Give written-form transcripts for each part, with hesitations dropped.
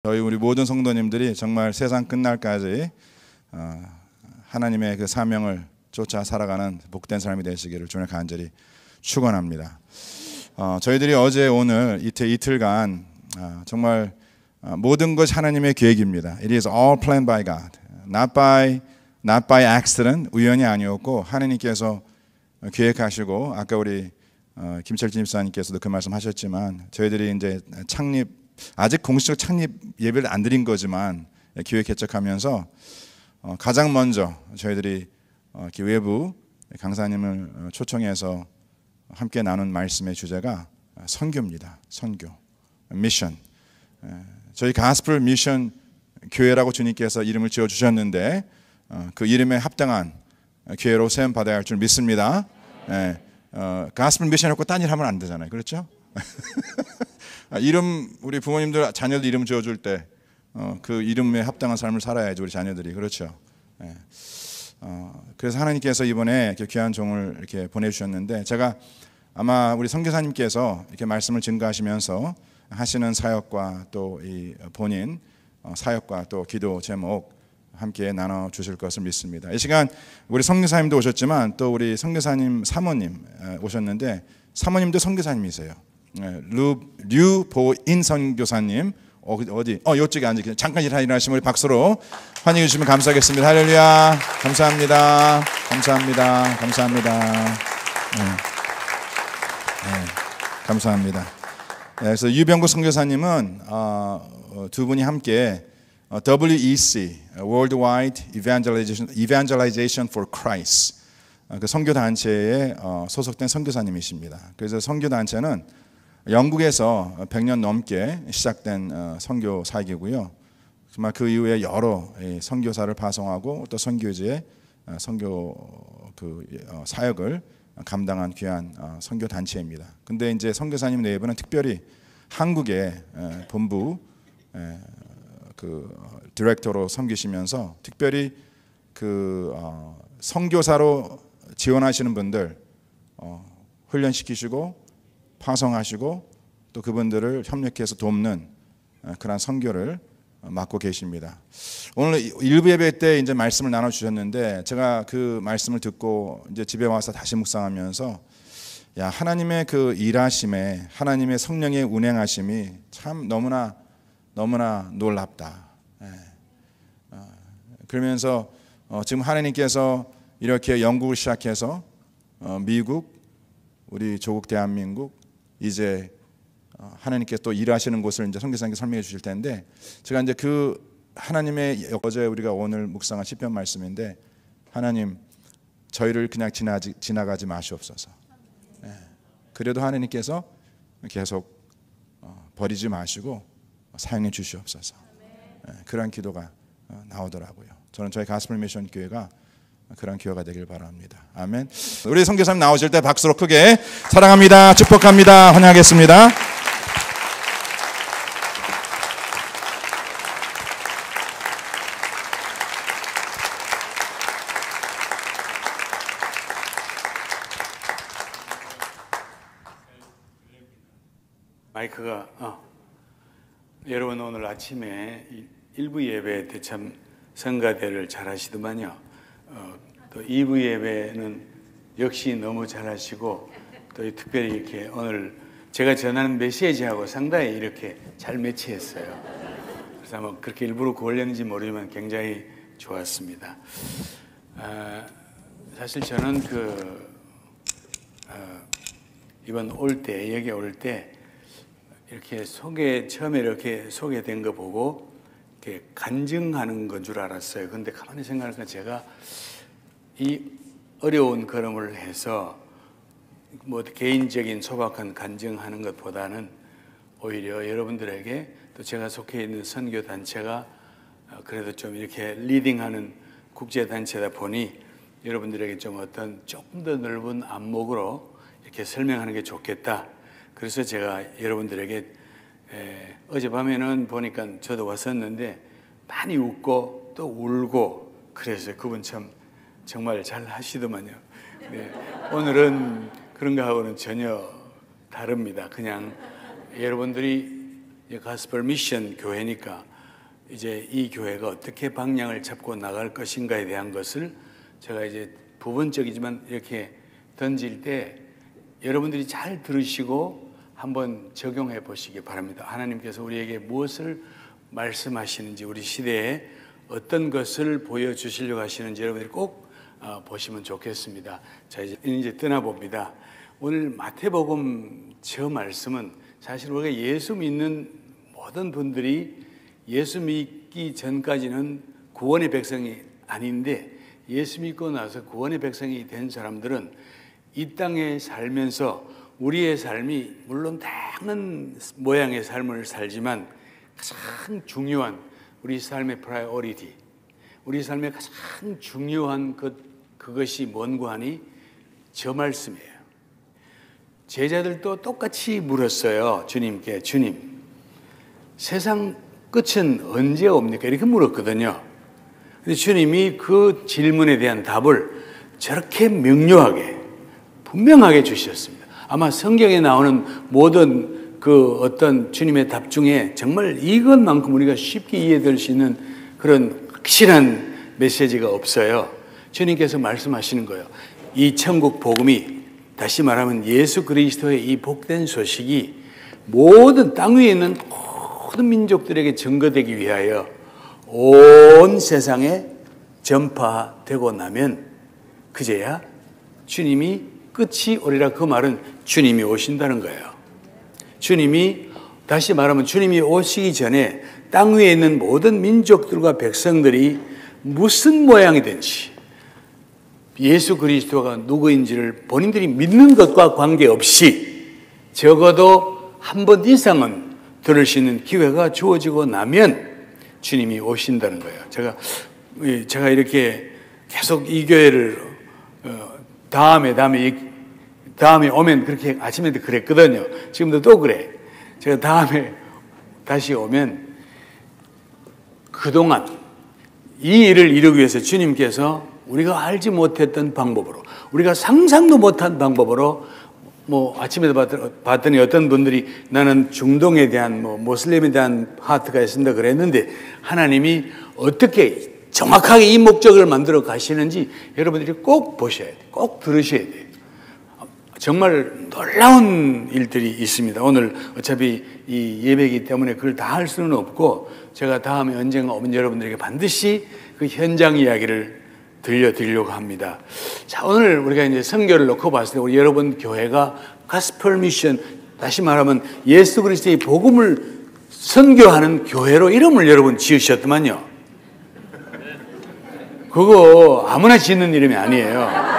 우리 모든 성도님들이 정말 세상 끝날까지 하나님의 그 사명을 쫓아 살아가는 복된 삶이 되시기를 주님 간절히 축원합니다. 저희들이 어제 오늘 이틀간 정말 모든 것이 하나님의 계획입니다. It is all planned by God. Not by accident. 우연이 아니었고 하나님께서 계획하시고, 아까 우리 김철진 집사님께서도 그 말씀하셨지만, 저희들이 이제 아직 공식적 창립 예배를 안 드린 거지만 기획 개척하면서 가장 먼저 저희들이 외부 강사님을 초청해서 함께 나눈 말씀의 주제가 선교입니다. 선교, 미션. 저희 가스펠 미션 교회라고 주님께서 이름을 지어주셨는데 그 이름에 합당한 교회로 세움 받아야 할 줄 믿습니다. 가스펠 미션 했고 딴 일 하면 안 되잖아요. 그렇죠? 이름, 우리 부모님들 자녀들 이름 지어줄 때 그 이름에 합당한 삶을 살아야지 우리 자녀들이. 그렇죠? 그래서 하나님께서 이번에 이렇게 귀한 종을 이렇게 보내주셨는데, 제가 아마 우리 선교사님께서 이렇게 말씀을 증거하시면서 하시는 사역과 또 이 본인 사역과 또 기도 제목 함께 나눠 주실 것을 믿습니다. 이 시간 우리 선교사님도 오셨지만 또 우리 선교사님 사모님 오셨는데, 사모님도 선교사님이세요. 류보인 선교사님 어디? 이쪽에 앉으세요. 잠깐 일하시면 우리 박수로 환영해 주시면 감사하겠습니다. 할렐루야. 감사합니다. 감사합니다. 감사합니다. 감사합니다. 그래서 유병구 선교사님은 두 분이 함께 WEC Worldwide Evangelization for Christ 그 선교 단체에 소속된 선교사님이십니다. 그래서 선교 단체는 영국에서 100년 넘게 시작된 선교 사역이고요. 정말 그 이후에 여러 선교사를 파송하고 또 선교지에 선교 사역을 감당한 귀한 선교 단체입니다. 근데 이제 선교사님 내부는 특별히 한국의 본부 디렉터로 섬기시면서 특별히 선교사로 지원하시는 분들 훈련시키시고 파송하시고 또 그분들을 협력해서 돕는 그런 선교를 맡고 계십니다. 오늘 일부 예배 때 이제 말씀을 나눠 주셨는데, 제가 그 말씀을 듣고 이제 집에 와서 다시 묵상하면서 하나님의 그 일하심에, 하나님의 성령의 운행하심이 참 너무나 놀랍다. 그러면서 지금 하나님께서 이렇게 영국을 시작해서 미국, 우리 조국 대한민국, 이제 하나님께서 또 일하시는 곳을 이제 선교사님께 설명해 주실 텐데, 제가 이제 그 하나님의 어제 우리가 오늘 묵상한 시편 말씀인데, 하나님 저희를 그냥 지나가지 마시옵소서. 그래도 하나님께서 계속 버리지 마시고 사용해 주시옵소서. 그런 기도가 나오더라고요. 저는 저희 가스펠 미션 교회가 그런 교회가 되길 바랍니다. 아멘. 우리 선교사님 나오실 때 박수로 크게 사랑합니다, 축복합니다, 환영하겠습니다. 마이크가 여러분 오늘 아침에 일부 예배 때 참 성가대를 잘 하시더만요. 또 2부 예배는 역시 너무 잘하시고, 또 특별히 이렇게 오늘 제가 전하는 메시지하고 상당히 이렇게 잘 매치했어요. 그래서 아마 그렇게 일부러 그러려는지 모르지만 굉장히 좋았습니다. 사실 저는 이번 여기 올 때 이렇게 처음에 이렇게 소개된 거 보고 이렇게 간증하는 건 줄 알았어요. 근데 가만히 생각하니까 제가 이 어려운 걸음을 해서 뭐 개인적인 소박한 간증하는 것보다는 오히려 여러분들에게, 또 제가 속해 있는 선교 단체가 그래도 좀 이렇게 리딩하는 국제 단체다 보니 여러분들에게 좀 조금 더 넓은 안목으로 이렇게 설명하는 게 좋겠다. 그래서 제가 여러분들에게 어젯밤에는 보니까 저도 왔었는데 많이 웃고 또 울고 그래서 그분 참 정말 잘 하시더만요. 오늘은 그런 거하고는 전혀 다릅니다. 그냥 여러분들이 가스펠 미션 교회니까 이제 이 교회가 어떻게 방향을 잡고 나갈 것인가에 대한 것을 제가 이제 부분적이지만 이렇게 던질 때 여러분들이 잘 들으시고 한번 적용해 보시기 바랍니다. 하나님께서 우리에게 무엇을 말씀하시는지, 우리 시대에 어떤 것을 보여주시려고 하시는지 여러분들이 꼭 보시면 좋겠습니다. 자, 이제 떠나봅니다. 오늘 마태복음 저 말씀은 사실 우리가 예수 믿는 모든 분들이 예수 믿기 전까지는 구원의 백성이 아닌데, 예수 믿고 나서 구원의 백성이 된 사람들은 이 땅에 살면서 우리의 삶이 물론 다양한 모양의 삶을 살지만 가장 중요한 우리 삶의 프라이오리티, 우리 삶의 가장 중요한 그것이 뭔고 하니 저 말씀이에요. 제자들도 똑같이 물었어요. 주님께, 주님, 세상 끝은 언제 옵니까? 이렇게 물었거든요. 근데 주님이 그 질문에 대한 답을 저렇게 명료하게 분명하게 주셨습니다. 아마 성경에 나오는 모든 그 어떤 주님의 답 중에 정말 이것만큼 우리가 쉽게 이해될 수 있는 그런 확실한 메시지가 없어요. 주님께서 말씀하시는 거예요. 이 천국 복음이, 다시 말하면 예수 그리스도의 이 복된 소식이 모든 땅 위에 있는 모든 민족들에게 증거되기 위하여 온 세상에 전파되고 나면 그제야 주님이 끝이 오리라. 그 말은 주님이 오신다는 거예요. 주님이, 다시 말하면 주님이 오시기 전에 땅 위에 있는 모든 민족들과 백성들이 무슨 모양이든지 예수 그리스도가 누구인지를 본인들이 믿는 것과 관계없이 적어도 한 번 이상은 들을 수 있는 기회가 주어지고 나면 주님이 오신다는 거예요. 제가 이렇게 계속 이 교회를 다음에 오면 그렇게 아침에도 그랬거든요. 지금도 또 그래. 제가 다음에 다시 오면 그동안 이 일을 이루기 위해서 주님께서 우리가 알지 못했던 방법으로, 우리가 상상도 못한 방법으로, 아침에도 봤더니 어떤 분들이 나는 중동에 대한 모슬림에 대한 하트가 있습니다 그랬는데, 하나님이 어떻게 정확하게 이 목적을 만들어 가시는지 여러분들이 꼭 보셔야 돼요. 꼭 들으셔야 돼요. 정말 놀라운 일들이 있습니다. 오늘 어차피 이 예배이기 때문에 그걸 다 할 수는 없고, 제가 다음에 언젠가 오면 여러분들에게 반드시 그 현장 이야기를 들려드리려고 합니다. 자, 오늘 우리가 이제 선교를 놓고 봤을 때 우리 여러분 교회가 가스펠 미션, 다시 말하면 예수 그리스도의 복음을 선교하는 교회로 이름을 여러분 지으셨더만요. 그거 아무나 짓는 이름이 아니에요.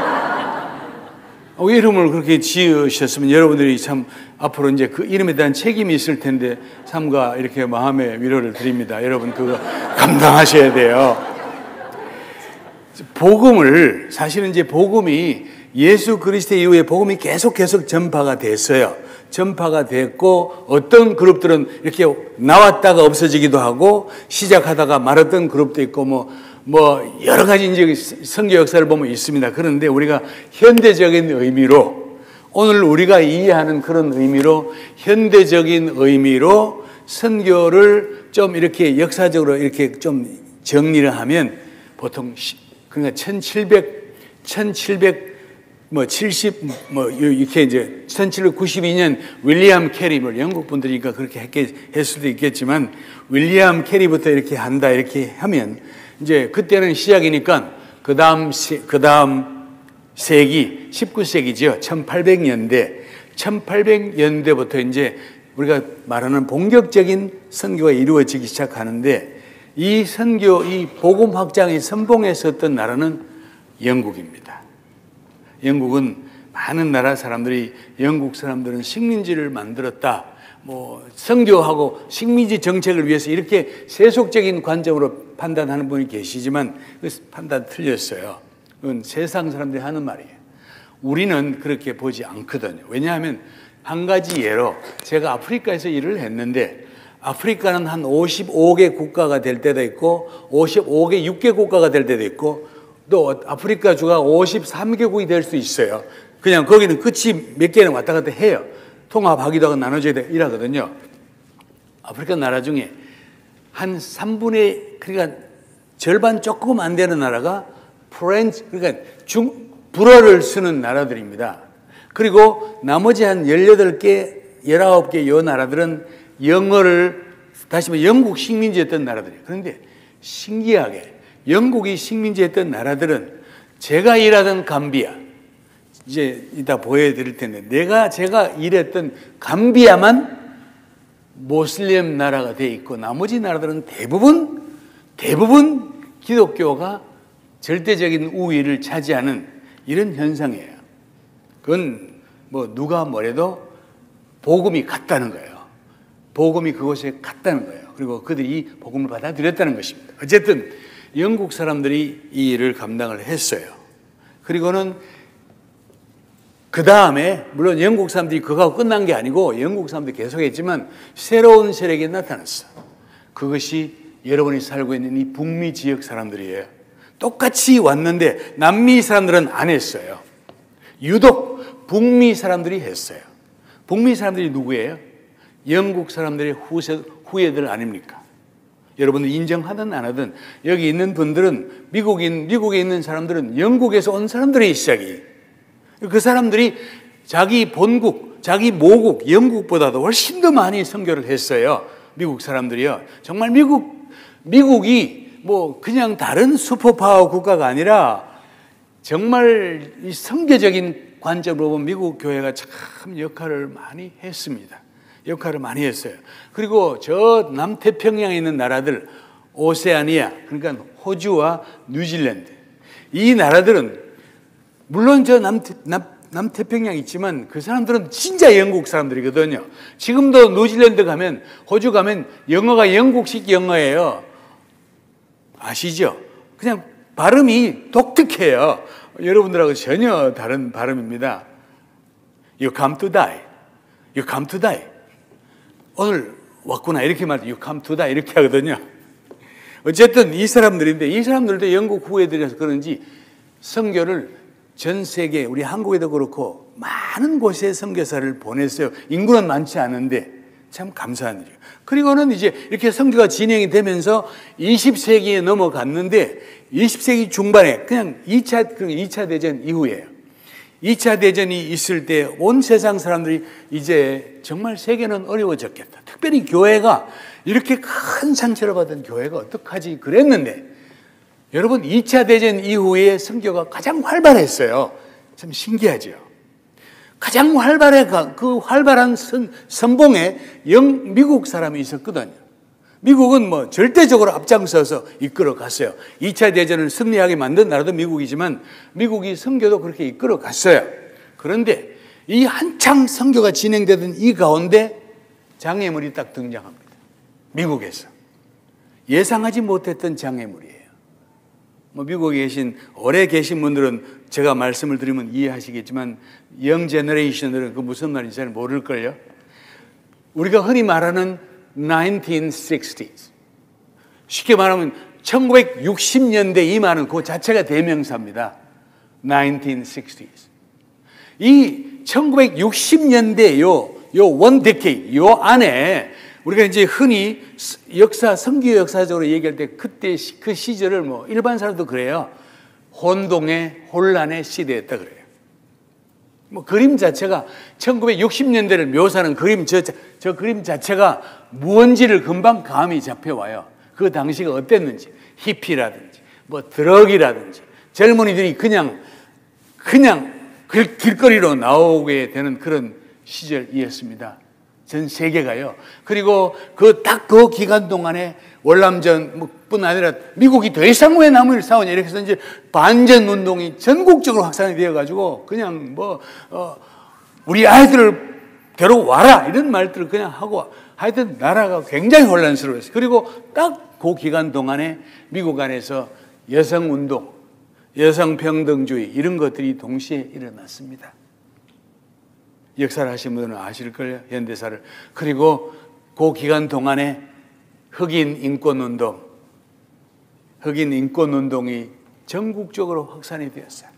이름을 그렇게 지으셨으면 여러분들이 참 앞으로 이제 그 이름에 대한 책임이 있을 텐데 삼가 이렇게 마음의 위로를 드립니다. 여러분 그거 감당하셔야 돼요. 복음을, 사실은 이제 복음이 예수 그리스도 이후에 복음이 계속 전파가 됐어요. 전파가 됐고 어떤 그룹들은 이렇게 나왔다가 없어지기도 하고 시작하다가 말았던 그룹도 있고 여러 가지 이제 선교 역사를 보면 있습니다. 그런데 우리가 현대적인 의미로, 오늘 우리가 이해하는 그런 의미로, 현대적인 의미로 선교를 좀 이렇게 역사적으로 이렇게 좀 정리를 하면 보통 그러니까 1792년 윌리엄 캐리를, 영국 분들이니까 그렇게 했을 수도 있겠지만 윌리엄 캐리부터 이렇게 한다 이렇게 하면 이제 그때는 시작이니까 그 다음 세기 19세기죠. 1800년대부터 이제 우리가 말하는 본격적인 선교가 이루어지기 시작하는데, 이 선교, 이 복음 확장의 선봉에 섰던 나라는 영국입니다. 영국은 많은 나라 사람들이, 영국 사람들은 식민지를 만들었다, 선교하고 식민지 정책을 위해서 이렇게 세속적인 관점으로 판단하는 분이 계시지만 그 판단 틀렸어요. 그건 세상 사람들이 하는 말이에요. 우리는 그렇게 보지 않거든요. 왜냐하면 한 가지 예로, 제가 아프리카에서 일을 했는데 아프리카는 한 55개 국가가 될 때도 있고 55개 6개 국가가 될 때도 있고, 또 아프리카 주가 53개국이 될 수 있어요. 그냥 거기는 끝이 몇 개는 왔다 갔다 해요. 통합하기도 하고 나눠져야 일하거든요. 아프리카 나라 중에 한 3분의 그러니까 절반 조금 안 되는 나라가 프렌치 그러니까 불어를 쓰는 나라들입니다. 그리고 나머지 한 18개, 19개 요 나라들은 영어를 다시 말해 영국 식민지였던 나라들이에요. 그런데 신기하게 영국이 식민지였던 나라들은 제가 일하던 감비아 이제 이따 보여드릴 텐데 제가 일했던 감비아만 모슬렘 나라가 돼 있고 나머지 나라들은 대부분 기독교가 절대적인 우위를 차지하는 이런 현상이에요. 그건 뭐 누가 뭐래도 복음이 갔다는 거예요. 복음이 그곳에 갔다는 거예요. 그리고 그들이 복음을 받아들였다는 것입니다. 어쨌든 영국 사람들이 이 일을 감당을 했어요. 그리고는 그 다음에 물론 영국 사람들이 그거하고 끝난 게 아니고 영국 사람들이 계속했지만 새로운 세력이 나타났어. 그것이 여러분이 살고 있는 이 북미 지역 사람들이에요. 똑같이 왔는데 남미 사람들은 안 했어요. 유독 북미 사람들이 했어요. 북미 사람들이 누구예요? 영국 사람들의 후예들 아닙니까? 여러분들 인정하든 안 하든 여기 있는 분들은 미국에 있는 사람들은 영국에서 온 사람들의 시작이 그 사람들이 자기 본국, 자기 모국 영국보다도 훨씬 더 많이 선교를 했어요. 미국 사람들이요. 정말 미국이 뭐 그냥 다른 슈퍼파워 국가가 아니라 정말 이 선교적인 관점으로 보면 미국 교회가 참 역할을 많이 했습니다. 역할을 많이 했어요. 그리고 저 남태평양에 있는 나라들 오세아니아 그러니까 호주와 뉴질랜드 이 나라들은 물론 저 남태평양 있지만 그 사람들은 진짜 영국 사람들이거든요. 지금도 뉴질랜드 가면 호주 가면 영어가 영국식 영어예요. 아시죠? 그냥 발음이 독특해요. 여러분들하고 전혀 다른 발음입니다. You come to die. You come to die. 오늘 왔구나 이렇게 말해요. You come to die 이렇게 하거든요. 어쨌든 이 사람들인데 이 사람들도 영국 후예들이라서 그런지 선교를 전 세계 우리 한국에도 그렇고 많은 곳에 선교사를 보냈어요. 인구는 많지 않은데 참 감사한 일이에요. 그리고는 이제 이렇게 선교가 진행이 되면서 20세기에 넘어갔는데 20세기 중반에 그냥 2차 대전 이후에요. 2차 대전이 있을 때 온 세상 사람들이 이제 정말 세계는 어려워졌겠다. 특별히 교회가 이렇게 큰 상처를 받은 교회가 어떡하지 그랬는데 여러분 2차 대전 이후에 선교가 가장 활발했어요. 참 신기하죠. 가장 그 활발한 선봉에 미국 사람이 있었거든요. 미국은 뭐 절대적으로 앞장서서 이끌어 갔어요. 2차 대전을 승리하게 만든 나라도 미국이지만 미국이 선교도 그렇게 이끌어 갔어요. 그런데 이 한창 선교가 진행되던 이 가운데 장애물이 딱 등장합니다. 미국에서. 예상하지 못했던 장애물이에요. 뭐 미국에 오래 계신 분들은 제가 말씀을 드리면 이해하시겠지만 영 제너레이션들은 그 무슨 말인지 잘 모를걸요. 우리가 흔히 말하는 1960s 쉽게 말하면 1960년대 이 말은 그 자체가 대명사입니다. 1960s 이 1960년대 요 one decade 요 안에 우리가 이제 흔히 선교 역사적으로 얘기할 때 그때 그 시절을 뭐 일반 사람도 그래요. 혼란의 시대였다 그래요. 뭐 그림 자체가 1960년대를 묘사하는 그림 저 그림 자체가 무언지를 금방 감이 잡혀와요. 그 당시가 어땠는지 히피라든지 뭐 드럭이라든지 젊은이들이 그냥 길거리로 나오게 되는 그런 시절이었습니다. 전 세계가요. 그리고 그 기간 동안에 월남전뿐 아니라 미국이 더 이상 왜 남을 싸우냐 이렇게 해서 이제 반전 운동이 전국적으로 확산이 되어가지고 그냥 우리 아이들을 데려와라 이런 말들을 그냥 하고 하여튼 나라가 굉장히 혼란스러웠어요. 그리고 딱 그 기간 동안에 미국 안에서 여성 운동, 여성 평등주의 이런 것들이 동시에 일어났습니다. 역사를 하신 분들은 아실걸요. 현대사를. 그리고 그 기간 동안에 흑인 인권운동이 전국적으로 확산이 되었어요.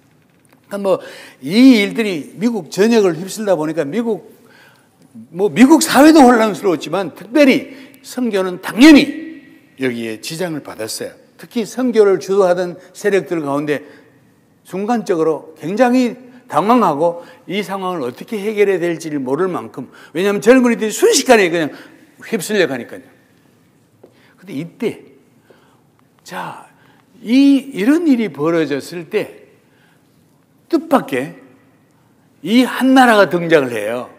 그러니까 이 일들이 미국 전역을 휩쓸다 보니까 미국 사회도 혼란스러웠지만 특별히 선교는 당연히 여기에 지장을 받았어요. 특히 선교를 주도하던 세력들 가운데 순간적으로 굉장히 당황하고 이 상황을 어떻게 해결해야 될지를 모를 만큼, 왜냐하면 젊은이들이 순식간에 그냥 휩쓸려 가니까요. 근데 이때, 자, 이런 일이 벌어졌을 때 뜻밖의 이 한 나라가 등장을 해요.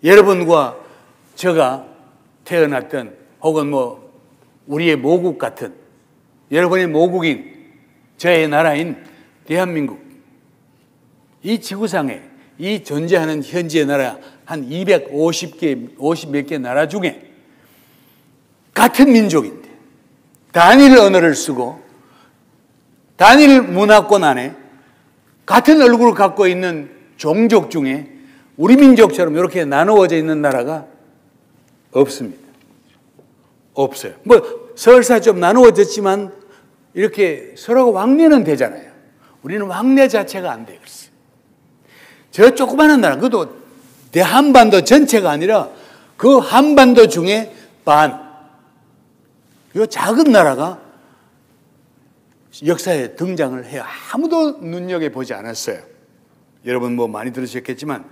여러분과 제가 태어났던 혹은 뭐 우리의 모국 같은, 여러분의 모국인 저의 나라인 대한민국, 이 지구상에 이 존재하는 현지의 나라 한 50 몇 개 나라 중에 같은 민족인데 단일 언어를 쓰고 단일 문화권 안에 같은 얼굴을 갖고 있는 종족 중에 우리 민족처럼 이렇게 나누어져 있는 나라가 없습니다. 없어요. 뭐 설사 좀 나누어졌지만 이렇게 서로 왕래는 되잖아요. 우리는 왕래 자체가 안 돼요. 저 조그마한 나라, 그것도 대한반도 전체가 아니라 그 한반도 중에 반, 이 작은 나라가 역사에 등장을 해요. 아무도 눈여겨보지 않았어요. 여러분 뭐 많이 들으셨겠지만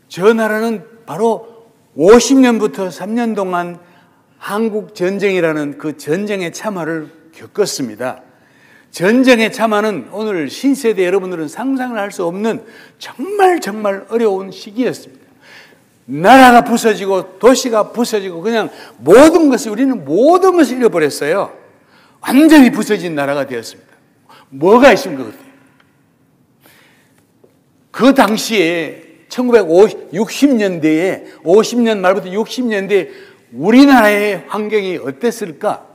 저 나라는 바로 50년부터 3년 동안 한국 전쟁이라는 그 전쟁의 참화를 겪었습니다. 전쟁의 참화는 오늘 신세대 여러분들은 상상을 할 수 없는 정말 어려운 시기였습니다. 나라가 부서지고 도시가 부서지고 그냥 우리는 모든 것을 잃어버렸어요. 완전히 부서진 나라가 되었습니다. 뭐가 있습니까 그때? 그 당시에 1960년대에 50년 말부터 60년대에 우리나라의 환경이 어땠을까?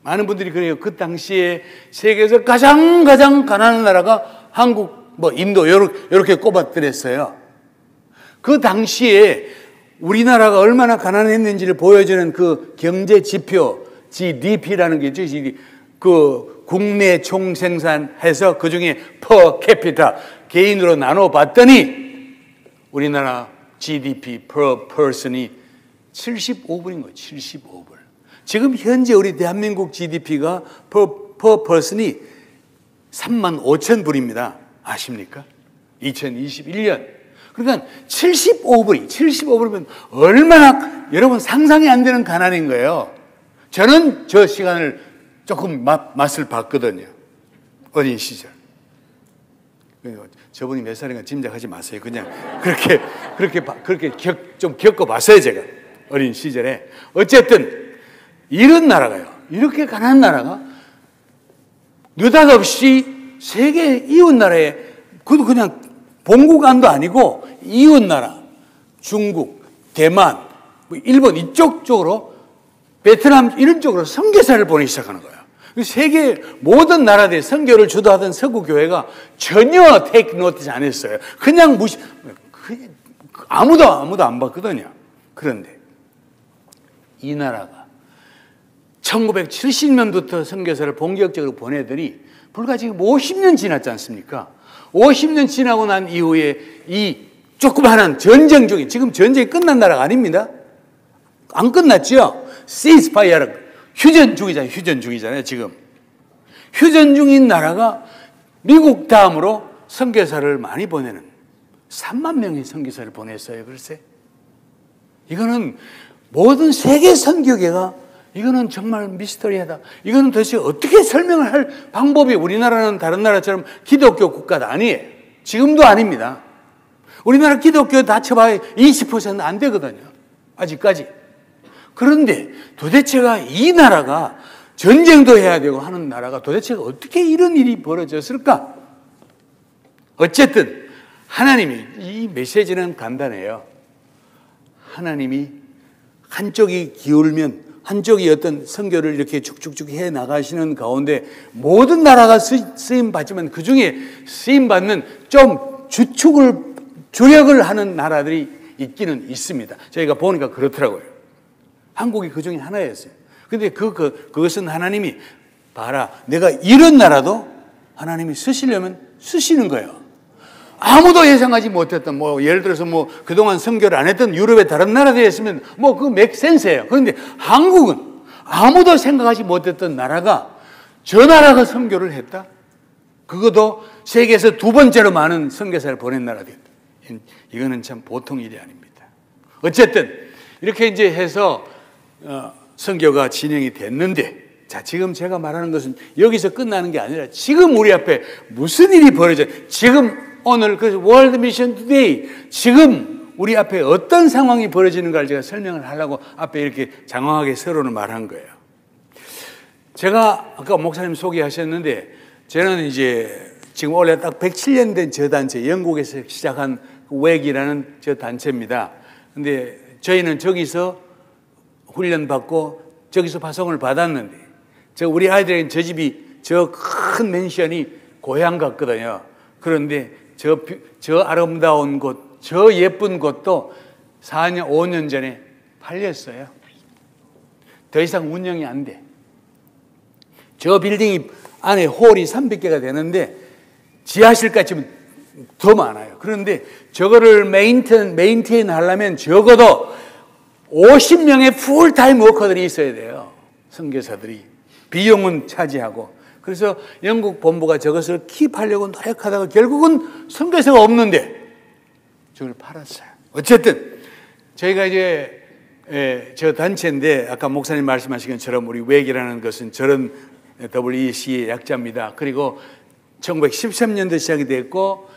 많은 분들이 그래요. 그 당시에 세계에서 가장 가난한 나라가 한국, 뭐 인도 이렇게 꼽아드렸어요. 그 당시에 우리나라가 얼마나 가난했는지를 보여주는 그 경제 지표 GDP라는 게 있죠. 그 국내 총생산해서 그 중에 per capita 개인으로 나눠 봤더니 우리나라 GDP per person이 75불인 거예요. 75불. 지금 현재 우리 대한민국 GDP가 per person이 35,000불입니다. 아십니까? 2021년. 그러니까 75불이면 얼마나 여러분 상상이 안 되는 가난인 거예요. 저는 저 시간을 조금 맛을 봤거든요. 어린 시절. 저분이 몇 살인가 짐작하지 마세요. 그냥 그렇게 좀 겪어봤어요, 제가. 어린 시절에. 어쨌든 이런 나라가요. 이렇게 가난한 나라가 느닷없이 세계 이웃 나라에, 그것도 그냥 본국안도 아니고 이웃 나라, 중국, 대만, 일본 이쪽 쪽으로, 베트남 이런 쪽으로 선교사를 보내기 시작하는 거예요. 세계 모든 나라들이 선교를 주도하던 서구 교회가 전혀 테이크 노티스 안 했어요. 그냥 아무도 안 봤거든요. 그런데 이 나라가 1970년부터 선교사를 본격적으로 보내더니 불과 지금 50년 지났지 않습니까? 50년 지나고 난 이후에 이 조그마한 전쟁 중에, 지금 전쟁이 끝난 나라가 아닙니다. 안 끝났죠? 시스파이어를 휴전 중이잖아요, 지금. 휴전 중인 나라가 미국 다음으로 선교사를 많이 보내는 3만 명의 선교사를 보냈어요, 글쎄. 이거는 모든 세계 선교계가 이거는 정말 미스터리하다. 이거는 도대체 어떻게 설명을 할 방법이, 우리나라는 다른 나라처럼 기독교 국가도 아니에요. 지금도 아닙니다. 우리나라 기독교 다 쳐봐야 20% 안 되거든요. 아직까지. 그런데 도대체가 이 나라가 전쟁도 해야 되고 하는 나라가 도대체가 어떻게 이런 일이 벌어졌을까? 어쨌든 하나님이, 이 메시지는 간단해요. 하나님이 한쪽이 기울면 한쪽이 어떤 선교를 이렇게 쭉쭉쭉 해 나가시는 가운데 모든 나라가 쓰임 받지만 그 중에 쓰임 받는 좀 주력을 하는 나라들이 있기는 있습니다. 저희가 보니까 그렇더라고요. 한국이 그 중에 하나였어요. 근데 그것은 하나님이, 봐라, 내가 이런 나라도 하나님이 쓰시려면 쓰시는 거예요. 아무도 예상하지 못했던, 예를 들어서 그동안 선교를 안 했던 유럽의 다른 나라들이었으면 그거 맥 센스예요. 그런데 한국은 아무도 생각하지 못했던 나라가 저 나라가 선교를 했다? 그것도 세계에서 두 번째로 많은 선교사를 보낸 나라 됐다. 이거는 참 보통 일이 아닙니다. 어쨌든 이렇게 이제 해서 선교가 진행이 됐는데, 자, 지금 제가 말하는 것은 여기서 끝나는 게 아니라 지금 우리 앞에 무슨 일이 벌어져요? 지금 오늘 그 월드 미션 투데이, 지금 우리 앞에 어떤 상황이 벌어지는가를 제가 설명을 하려고 앞에 이렇게 장황하게 서론을 말한 거예요. 제가 아까 목사님 소개하셨는데, 저는 이제 지금 원래 딱 107년 된 저 단체, 영국에서 시작한 웩이라는 저 단체입니다. 근데 저희는 저기서 훈련받고 저기서 파송을 받았는데, 우리 아이들에게는 저 집이, 저 큰 맨션이 고향 같거든요. 그런데 저 아름다운 곳, 저 예쁜 곳도 4년, 5년 전에 팔렸어요. 더 이상 운영이 안 돼. 저 빌딩이 안에 홀이 300개가 되는데 지하실까지는 더 많아요. 그런데 저거를 메인테인 하려면 적어도 50명의 풀타임 워커들이 있어야 돼요. 선교사들이. 비용은 차지하고. 그래서 영국 본부가 저것을 킵하려고 노력하다가 결국은 선교사가 없는데 저걸 팔았어요. 어쨌든 저희가 이제 저 단체인데, 아까 목사님 말씀하신 것처럼 우리 웩이라는 것은 저런 WEC의 약자입니다. 그리고 1913년도 시작이 됐고,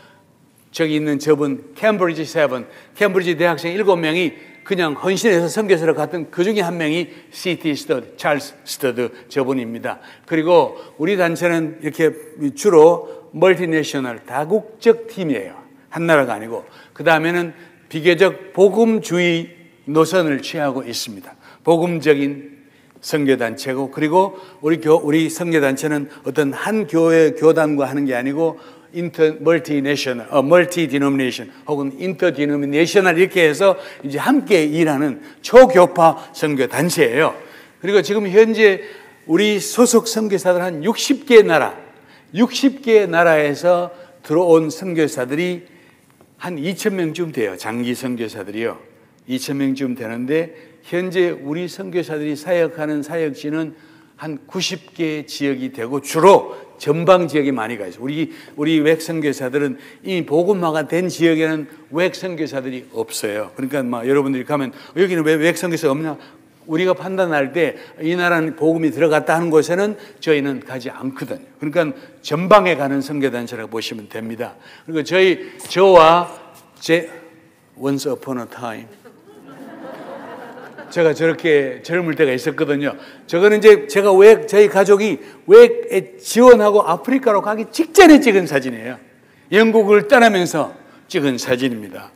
저기 있는 저분 캠브리지 7, 캠브리지 대학생 7명이 그냥 헌신해서 선교사로 갔던 그 중에 한 명이 C.T. 스터드, 찰스 스터드 저분입니다. 그리고 우리 단체는 이렇게 주로 멀티내셔널, 다국적 팀이에요. 한 나라가 아니고. 그 다음에는 비교적 복음주의 노선을 취하고 있습니다. 복음적인 선교단체고, 그리고 우리 선교단체는 어떤 한 교회 교단과 하는 게 아니고 멀티내셔널, 멀티디노미네이션 혹은 인터디노미네이셔널 이렇게 해서 이제 함께 일하는 초교파 선교단체예요. 그리고 지금 현재 우리 소속 선교사들 한 60개 나라에서 들어온 선교사들이 한 2,000명쯤 돼요. 장기 선교사들이요. 2,000명쯤 되는데, 현재 우리 선교사들이 사역하는 사역지는 한 90개 지역이 되고 주로 전방 지역에 많이 가 있어요. 우리 웩 선교사들은 이미 복음화가 된 지역에는 웩 선교사들이 없어요. 그러니까 막 여러분들이 가면 여기는 왜 웩 선교사 없냐? 우리가 판단할 때 이 나라는 복음이 들어갔다 하는 곳에는 저희는 가지 않거든요. 그러니까 전방에 가는 선교단체라고 보시면 됩니다. 그리고 저와 once upon a time 제가 저렇게 젊을 때가 있었거든요. 저거는 이제 제가 저희 가족이 웩에 지원하고 아프리카로 가기 직전에 찍은 사진이에요. 영국을 떠나면서 찍은 사진입니다.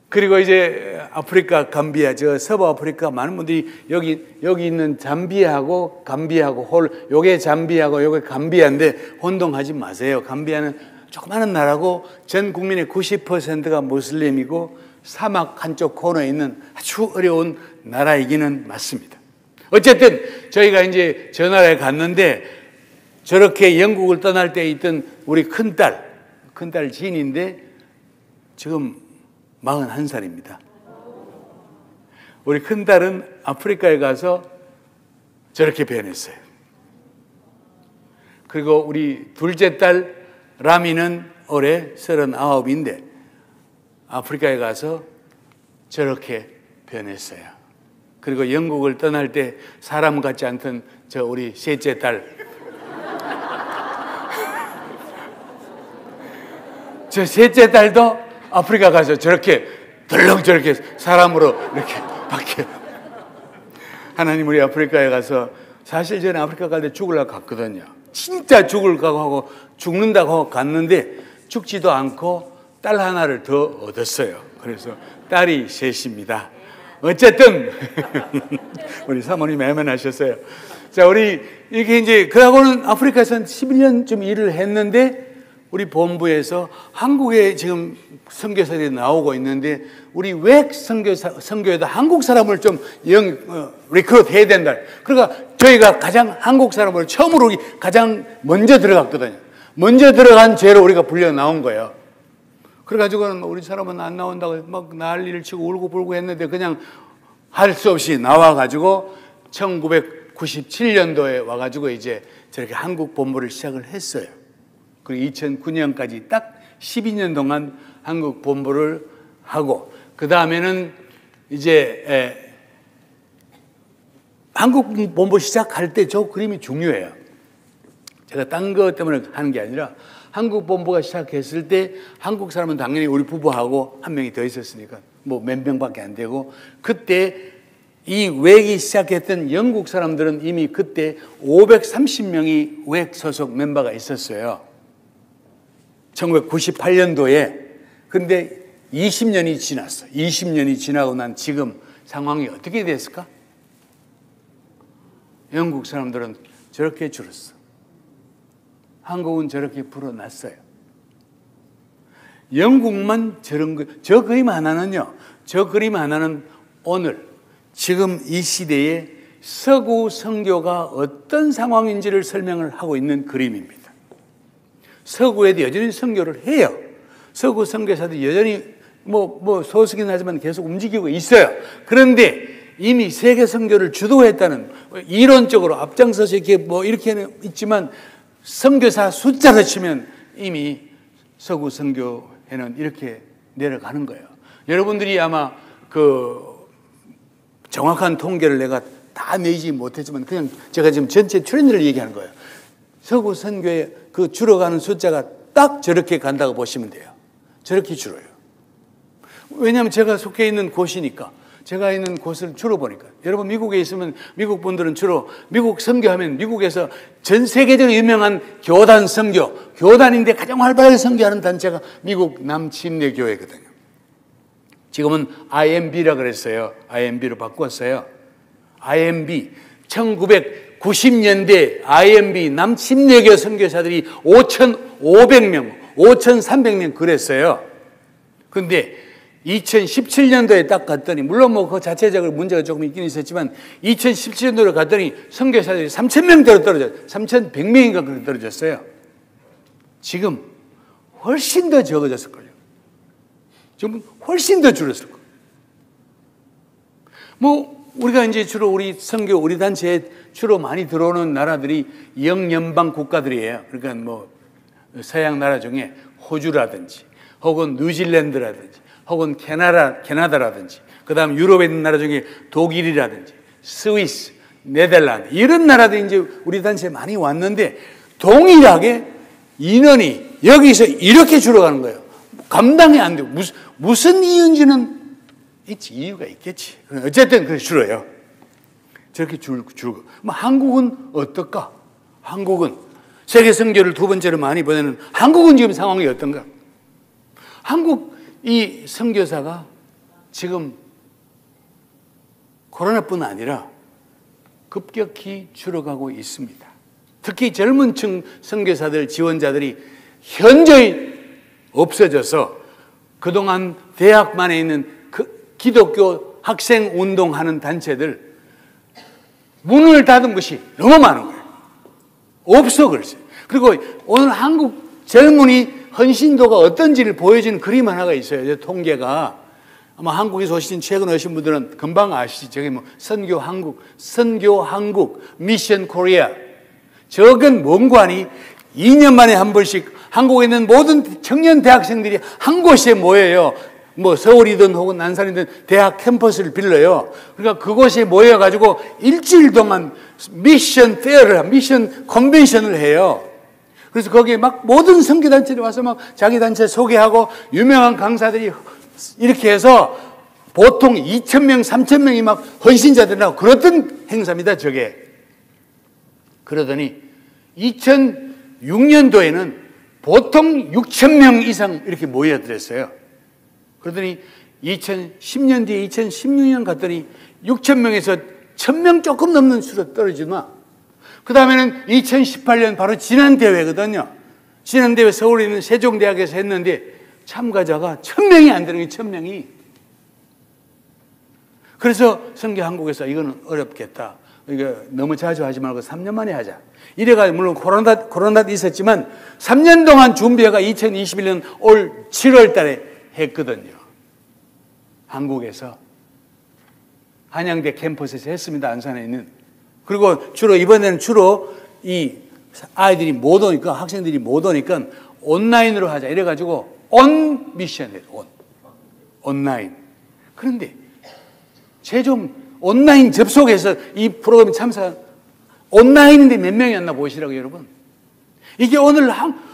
그리고 이제 아프리카, 감비아, 저 서부 아프리카 많은 분들이 여기 있는 잠비아하고 감비아하고 요게 잠비아하고 요게 감비아인데 혼동하지 마세요. 감비아는 조그마한 나라고 전 국민의 90%가 무슬림이고 사막 한쪽 코너에 있는 아주 어려운 나라이기는 맞습니다. 어쨌든 저희가 이제 저 나라에 갔는데, 저렇게 영국을 떠날 때 있던 우리 큰딸 진인데 지금 41살입니다. 우리 큰딸은 아프리카에 가서 저렇게 변했어요. 그리고 우리 둘째 딸 라미는 올해 39인데 아프리카에 가서 저렇게 변했어요. 그리고 영국을 떠날 때 사람 같지 않던 저 우리 셋째 딸, 저 셋째 딸도 아프리카 가서 저렇게 덜렁 저렇게 사람으로 이렇게 바뀌어요. 하나님, 우리 아프리카에 가서, 사실 저는 아프리카 갈 때 죽으려고 갔거든요. 진짜 죽을까 하고 죽는다고 하고 갔는데 죽지도 않고 딸 하나를 더 얻었어요. 그래서 딸이 셋입니다. 어쨌든 우리 사모님 애만하셨어요. 자, 우리 이게 이제 그러고는 아프리카에서 11년쯤 일을 했는데, 우리 본부에서 한국에 지금 선교사들이 나오고 있는데, 우리 웩 선교에다 한국 사람을 좀 리크루트 해야 된다. 그러니까 저희가 한국 사람으로 처음으로 가장 먼저 들어갔거든요. 먼저 들어간 죄로 우리가 불려 나온 거예요. 그래가지고는 우리 사람은 안 나온다고 막 난리를 치고 울고 불고 했는데, 그냥 할 수 없이 나와가지고 1997년도에 와가지고 이제 저렇게 한국 본부를 시작을 했어요. 그리고 2009년까지 딱 12년 동안 한국 본부를 하고, 그 다음에는 이제 한국 본부 시작할 때 저 그림이 중요해요. 제가 딴 거 때문에 하는 게 아니라 한국 본부가 시작했을 때 한국 사람은 당연히 우리 부부하고 한 명이 더 있었으니까 뭐 몇 명밖에 안 되고, 그때 이 웩이 시작했던 영국 사람들은 이미 그때 530명이 웩 소속 멤버가 있었어요. 1998년도에. 근데 20년이 지났어. 20년이 지나고 난 지금 상황이 어떻게 됐을까? 영국 사람들은 저렇게 줄었어. 한국은 저렇게 불어났어요. 영국만 저런 거, 저 그림 하나는요, 저 그림 하나는 오늘, 지금 이 시대에 서구 선교가 어떤 상황인지를 설명을 하고 있는 그림입니다. 서구에도 여전히 선교를 해요. 서구 선교사들이 여전히 소수긴 하지만 계속 움직이고 있어요. 그런데 이미 세계 선교를 주도했다는, 이론적으로 앞장서서 이렇게는 있지만 선교사 숫자로 치면 이미 서구 선교에는 이렇게 내려가는 거예요. 여러분들이 아마 정확한 통계를 내가 다 내지 못했지만 그냥 제가 지금 전체 트렌드를 얘기하는 거예요. 서구 선교의 그 줄어가는 숫자가 딱 저렇게 간다고 보시면 돼요. 저렇게 줄어요. 왜냐하면 제가 속해 있는 곳이니까, 제가 있는 곳을 주로 보니까. 여러분 미국에 있으면 미국 분들은 주로 미국 선교하면 미국에서 전 세계적으로 유명한 교단 선교, 교단인데 가장 활발하게 선교하는 단체가 미국 남침례교회거든요. 지금은 IMB라 그랬어요. IMB로 바꿨어요. IMB 1990년대 IMB 남침례교 선교사들이 5,500명, 5,300명 그랬어요. 근데 2017년도에 딱 갔더니, 물론 그 자체적으로 문제가 조금 있긴 있었지만 2017년도에 갔더니 선교사들이 3,000명대로 떨어졌어요. 3,100명인가 그렇게 떨어졌어요. 지금 훨씬 더 적어졌을걸요. 지금 훨씬 더 줄었을 거예요. 우리가 이제 주로 우리 선교, 우리 단체에 주로 많이 들어오는 나라들이 영연방 국가들이에요. 그러니까 서양 나라 중에 호주라든지 혹은 뉴질랜드라든지 혹은 캐나다라든지, 그 다음 유럽에 있는 나라 중에 독일이라든지 스위스, 네덜란드, 이런 나라들이 이제 우리 단체에 많이 왔는데 동일하게 인원이 여기서 이렇게 줄어가는 거예요. 감당이 안 되고, 무슨 이유인지는 이유가 있겠지. 어쨌든 그렇게 줄어요. 저렇게 줄고. 한국은 어떨까? 한국은 세계 선교를 두 번째로 많이 보내는 한국은 지금 상황이 어떤가? 한국 이 선교사가 지금 코로나뿐 아니라 급격히 줄어가고 있습니다. 특히 젊은 층 선교사들, 지원자들이 현저히 없어져서 그동안 대학만에 있는 기독교 학생 운동하는 단체들 문을 닫은 것이 너무 많은 거예요. 없어 그랬어요. 그리고 오늘 한국 젊은이 헌신도가 어떤지를 보여주는 그림 하나가 있어요. 통계가. 아마 한국에서 오신, 최근 오신 분들은 금방 아시죠. 저게 선교 한국, 미션 코리아. 저건 뭔 관이 2년 만에 한 번씩 한국에 있는 모든 청년 대학생들이 한 곳에 모여요. 서울이든 혹은 난산이든 대학 캠퍼스를 빌려요. 그러니까 그곳에 모여가지고 일주일 동안 미션 컨벤션을 해요. 그래서 거기에 모든 선교단체들이 와서 자기 단체 소개하고 유명한 강사들이 이렇게 해서 보통 2,000명, 3,000명이 헌신자들이 나오고 그랬던 행사입니다, 저게. 그러더니 2006년도에는 보통 6,000명 이상 이렇게 모여들었어요. 그러더니 2010년 뒤에 2016년 갔더니 6,000명에서 1,000명 조금 넘는 수로 떨어지나. 그 다음에는 2018년 바로 지난 대회거든요. 지난 대회 서울에 있는 세종대학에서 했는데 참가자가 1,000명이 안 되는 게 1,000명이. 그래서 선교 한국에서 이거는 어렵겠다. 이거 너무 자주 하지 말고 3년 만에 하자. 이래가 물론 코로나도 있었지만 3년 동안 준비해가 2021년 올 7월 달에 했거든요. 한국에서 한양대 캠퍼스에서 했습니다. 안산에 있는. 그리고 이번에는 주로 이 아이들이 못 오니까, 학생들이 못 오니까 온라인으로 하자. 이래가지고 온 미션이에요. 온라인. 그런데 최종 온라인 접속해서 이 프로그램에 참석한 온라인인데 몇 명이었나 보시라고 여러분. 이게 오늘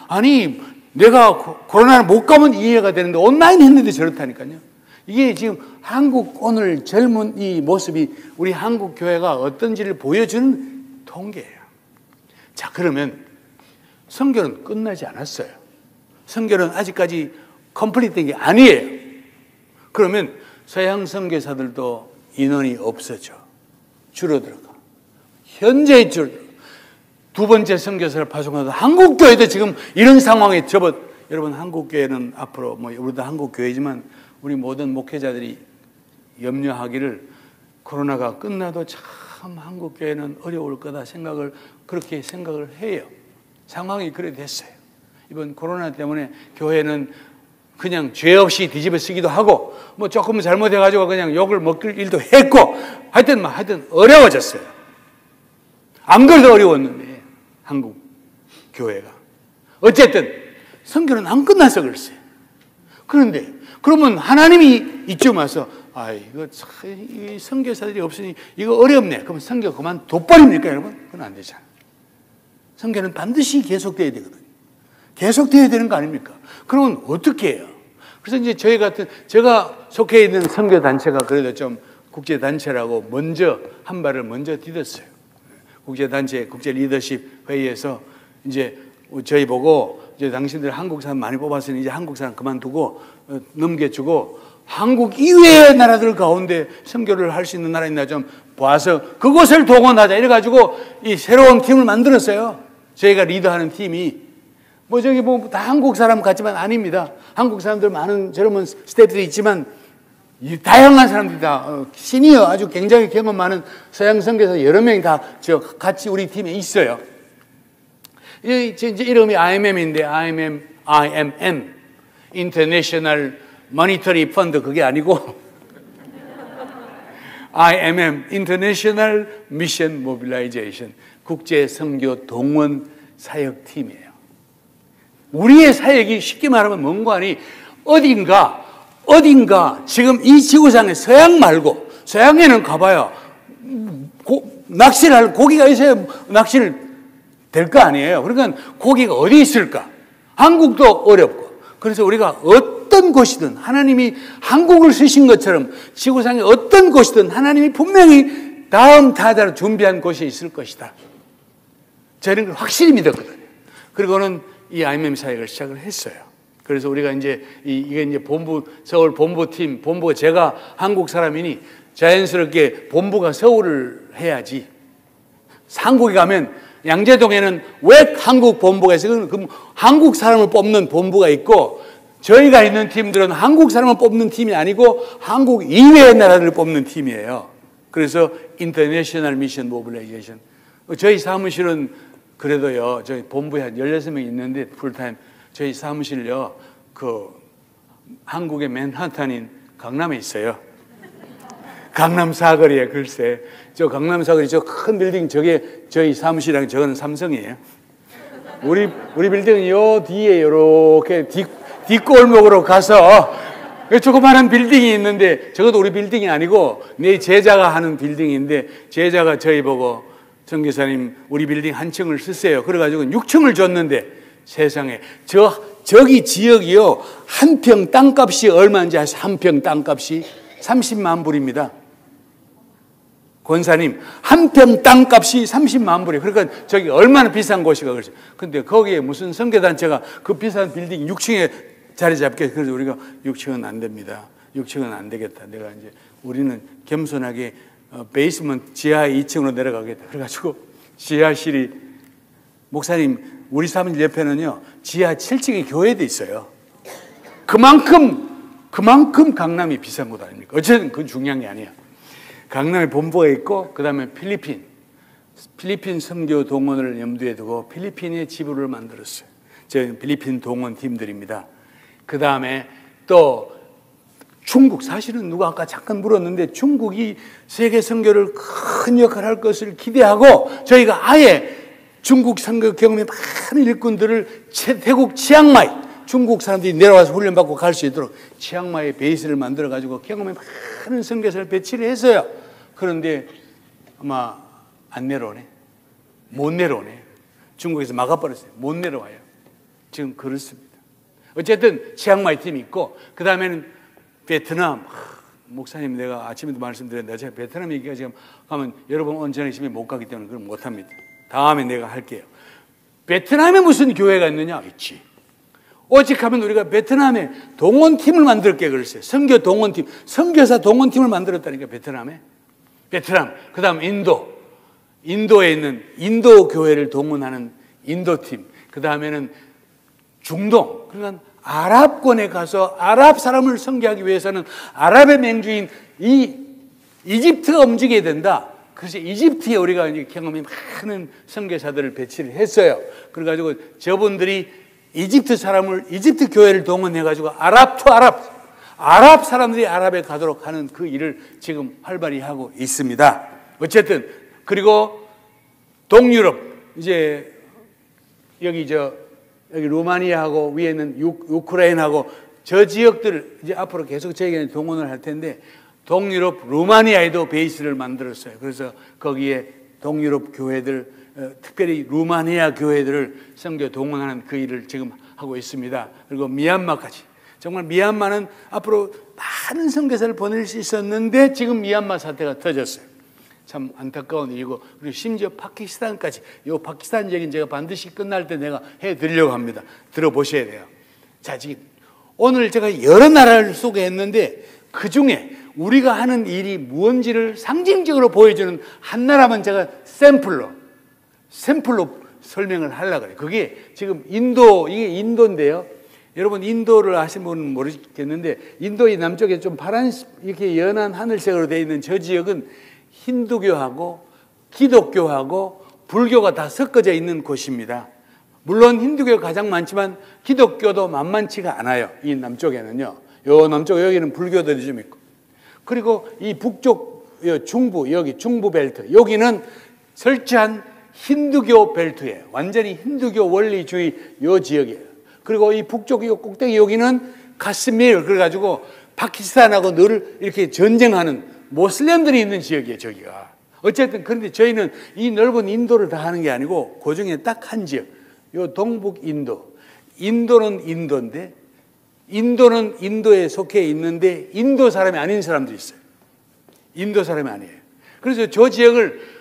아니 내가 코로나를 못 가면 이해가 되는데 온라인 했는데 저렇다니까요. 이게 지금 한국 오늘 젊은 이 모습이 우리 한국 교회가 어떤지를 보여주는 통계예요. 자, 그러면 선교는 끝나지 않았어요. 선교는 아직까지 컴플리트된 게 아니에요. 그러면 서양 선교사들도 인원이 없어져. 줄어들어가. 현재 두 번째 선교사를 파송하다 한국 교회도 지금 이런 상황에 여러분 한국 교회는 앞으로 우리도 한국 교회지만 우리 모든 목회자들이 염려하기를 코로나가 끝나도 참 한국 교회는 어려울 거다 그렇게 생각을 해요. 상황이 그래 됐어요. 이번 코로나 때문에 교회는 그냥 죄 없이 뒤집어 쓰기도 하고 조금 잘못해가지고 그냥 욕을 먹을 일도 했고 하여튼 어려워졌어요. 안 그래도 어려웠는데 한국 교회가 어쨌든 선교는 안 끝나서 그랬어요. 그런데 그러면 하나님이 이쯤 와서 이거 선교사들이 없으니 이거 어렵네. 그럼 선교 그만 둬버립니까 여러분? 그건 안 되잖아요. 선교는 반드시 계속돼야 되거든요. 계속돼야 되는 거 아닙니까? 그러면 어떻게 해요? 그래서 이제 제가 속해 있는 선교 단체가 그래도 좀 국제 단체라고 한 발을 먼저 디뎠어요. 국제 단체, 국제 리더십 회의에서 이제 저희 보고 이제 당신들 한국 사람 많이 뽑았으니 이제 한국 사람 그만두고 넘겨주고 한국 이외의 나라들 가운데 선교를 할 수 있는 나라 있나 좀 봐서 그곳을 동원하자 이래가지고 이 새로운 팀을 만들었어요. 저희가 리더하는 팀이 다 한국 사람 같지만 아닙니다. 한국 사람들 많은 젊은 스태프들이 있지만 다양한 사람들이 다 시니어 아주 굉장히 경험 많은 서양 선교사 여러 명이 다 같이 우리 팀에 있어요. 이제 이름이 IMM인데 IMM International Monetary Fund 그게 아니고 IMM International Mission Mobilization 국제 선교 동원 사역 팀이에요. 우리의 사역이 쉽게 말하면 뭔가 아니 어딘가 지금 이 지구상에 서양 말고 서양에는 가봐야 낚시를 할 고기가 있어야 낚시를 될 거 아니에요. 그러니까 고기가 어디 있을까? 한국도 어렵고 그래서 우리가 어떤 곳이든 하나님이 한국을 쓰신 것처럼 지구상에 어떤 곳이든 하나님이 분명히 다음 타자로 준비한 곳이 있을 것이다. 저는 그걸 확실히 믿었거든요. 그리고는 이 IMM 사역을 시작을 했어요. 그래서 우리가 이제 이게 이제 서울 본부팀, 본부가 제가 한국 사람이니 자연스럽게 본부가 서울을 해야지. 한국에 가면 양재동에는 왜 한국 본부가 있어요? 그럼 한국 사람을 뽑는 본부가 있고 저희가 있는 팀들은 한국 사람을 뽑는 팀이 아니고 한국 이외의 나라를 뽑는 팀이에요. 그래서 International Mission Mobilization. 저희 사무실은 그래도요, 저희 본부에 한 16명 있는데 풀타임 저희 사무실요, 한국의 맨하탄인 강남에 있어요. 강남 사거리에 글쎄, 저 강남 사거리 저 큰 빌딩 저게 저희 사무실이랑 저거는 삼성이에요. 우리 빌딩은 요 뒤에 요렇게 뒷골목으로 가서 조그마한 빌딩이 있는데 저것도 우리 빌딩이 아니고 내 제자가 하는 빌딩인데 제자가 저희 보고 선교사님 우리 빌딩 한 층을 쓰세요. 그래가지고 6층을 줬는데 세상에 저기 지역이요 한 평 땅값이 얼마인지 아세요? 한 평 땅값이 30만 불입니다. 권사님 한 평 땅값이 30만 불이에요. 그러니까 저기 얼마나 비싼 곳이가 그렇죠. 근데 거기에 무슨 선교단체가 그 비싼 빌딩 6층에 자리 잡겠어. 그래서 우리가 6층은 안 됩니다. 6층은 안 되겠다. 내가 이제 우리는 겸손하게 베이스먼트 지하 2층으로 내려가겠다. 그래가지고 지하실이 목사님 우리 사무실 옆에는요 지하 7층에 교회도 있어요. 그만큼 강남이 비싼 곳 아닙니까? 어쨌든 그건 중요한 게 아니에요. 강남에 본부가 있고 그 다음에 필리핀 선교 동원을 염두에 두고 필리핀에 지부를 만들었어요. 저희 필리핀 동원 팀들입니다. 그 다음에 또 중국, 사실은 누가 아까 잠깐 물었는데 중국이 세계 선교를 큰 역할을 할 것을 기대하고 저희가 아예 중국 선거 경험이 많은 일꾼들을 태국 치앙마이 중국 사람들이 내려와서 훈련받고 갈 수 있도록 치앙마이 베이스를 만들어가지고 경험이 많은 선교사를 배치를 했어요. 그런데 아마 안 내려오네. 못 내려오네. 중국에서 막아버렸어요. 못 내려와요. 지금 그렇습니다. 어쨌든 치앙마이 팀이 있고 그 다음에는 베트남. 목사님 내가 아침에도 말씀드렸는데 제가 베트남 얘기가 지금 가면 여러분 온전히 집에 못 가기 때문에 그걸 못합니다. 다음에 내가 할게요. 베트남에 무슨 교회가 있느냐? 있지. 오직 하면 우리가 베트남에 동원팀을 만들게 그랬어요. 선교 동원팀, 선교사 동원팀을 만들었다니까 베트남에. 베트남, 그 다음 인도에 있는 인도 교회를 동원하는 인도팀, 그 다음에는 중동, 그러니까 아랍권에 가서 아랍 사람을 선교하기 위해서는 아랍의 맹주인 이 이집트가 움직여야 된다. 그래서 이집트에 우리가 이제 경험이 많은 선교사들을 배치를 했어요. 그래가지고 저분들이 이집트 교회를 동원해가지고 아랍 사람들이 아랍에 가도록 하는 그 일을 지금 활발히 하고 있습니다. 어쨌든 그리고 동유럽 이제 여기 루마니아하고 위에는 우크라이나하고 저 지역들을 이제 앞으로 계속 저희가 동원을 할 텐데 동유럽 루마니아에도 베이스를 만들었어요. 그래서 거기에 동유럽 교회들 특별히 루마니아 교회들을 선교 동원하는 그 일을 지금 하고 있습니다. 그리고 미얀마까지. 정말 미얀마는 앞으로 많은 선교사를 보낼 수 있었는데 지금 미얀마 사태가 터졌어요. 참 안타까운 일이고 그리고 심지어 파키스탄까지. 이 파키스탄 얘기는 제가 반드시 끝날 때 내가 해드리려고 합니다. 들어보셔야 돼요. 자, 지금 오늘 제가 여러 나라를 소개했는데 그중에 우리가 하는 일이 무언지를 상징적으로 보여주는 한 나라만 제가 샘플로 설명을 하려고 그래요. 그게 지금 이게 인도인데요. 여러분 인도를 아시는 분은 모르겠는데 인도의 남쪽에 좀 파란 이렇게 연한 하늘색으로 되어 있는 저 지역은 힌두교하고 기독교하고 불교가 다 섞어져 있는 곳입니다. 물론 힌두교가 가장 많지만 기독교도 만만치가 않아요. 이 남쪽에는요. 요 남쪽 여기는 불교들이 좀 있고. 그리고 이 북쪽 중부 여기 중부 벨트 여기는 설치한 힌두교 벨트예요. 완전히 힌두교 원리주의 요 지역이에요. 그리고 이 북쪽 요 꼭대기 여기는 카스미르 그래가지고 파키스탄하고 늘 이렇게 전쟁하는 모슬렘들이 있는 지역이에요. 저기가. 어쨌든 그런데 저희는 이 넓은 인도를 다 하는 게 아니고 그 중에 딱 한 지역 요 동북 인도는 인도인데 인도는 인도에 속해 있는데 인도 사람이 아닌 사람들이 있어요. 인도 사람이 아니에요. 그래서 저 지역을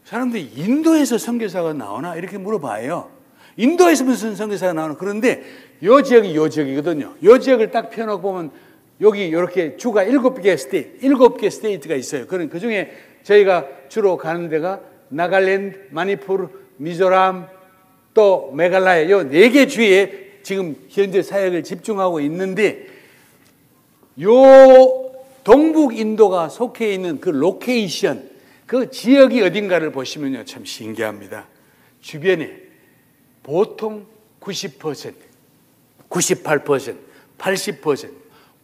사람들이 인도에서 선교사가 나오나 이렇게 물어봐요. 인도에서 무슨 선교사가 나오나. 그런데 요 지역이 요 지역이거든요. 요 지역을 딱 펴놓고 보면 여기 이렇게 주가 7개 스테이트가 있어요. 그 중에 저희가 주로 가는 데가 나갈랜드, 마니푸르, 미조람, 또 메갈라야 요 4개 주에 지금 현재 사역을 집중하고 있는데 요 동북 인도가 속해 있는 그 로케이션, 그 지역이 어딘가를 보시면요 참 신기합니다. 주변에 보통 90%, 98%, 80%,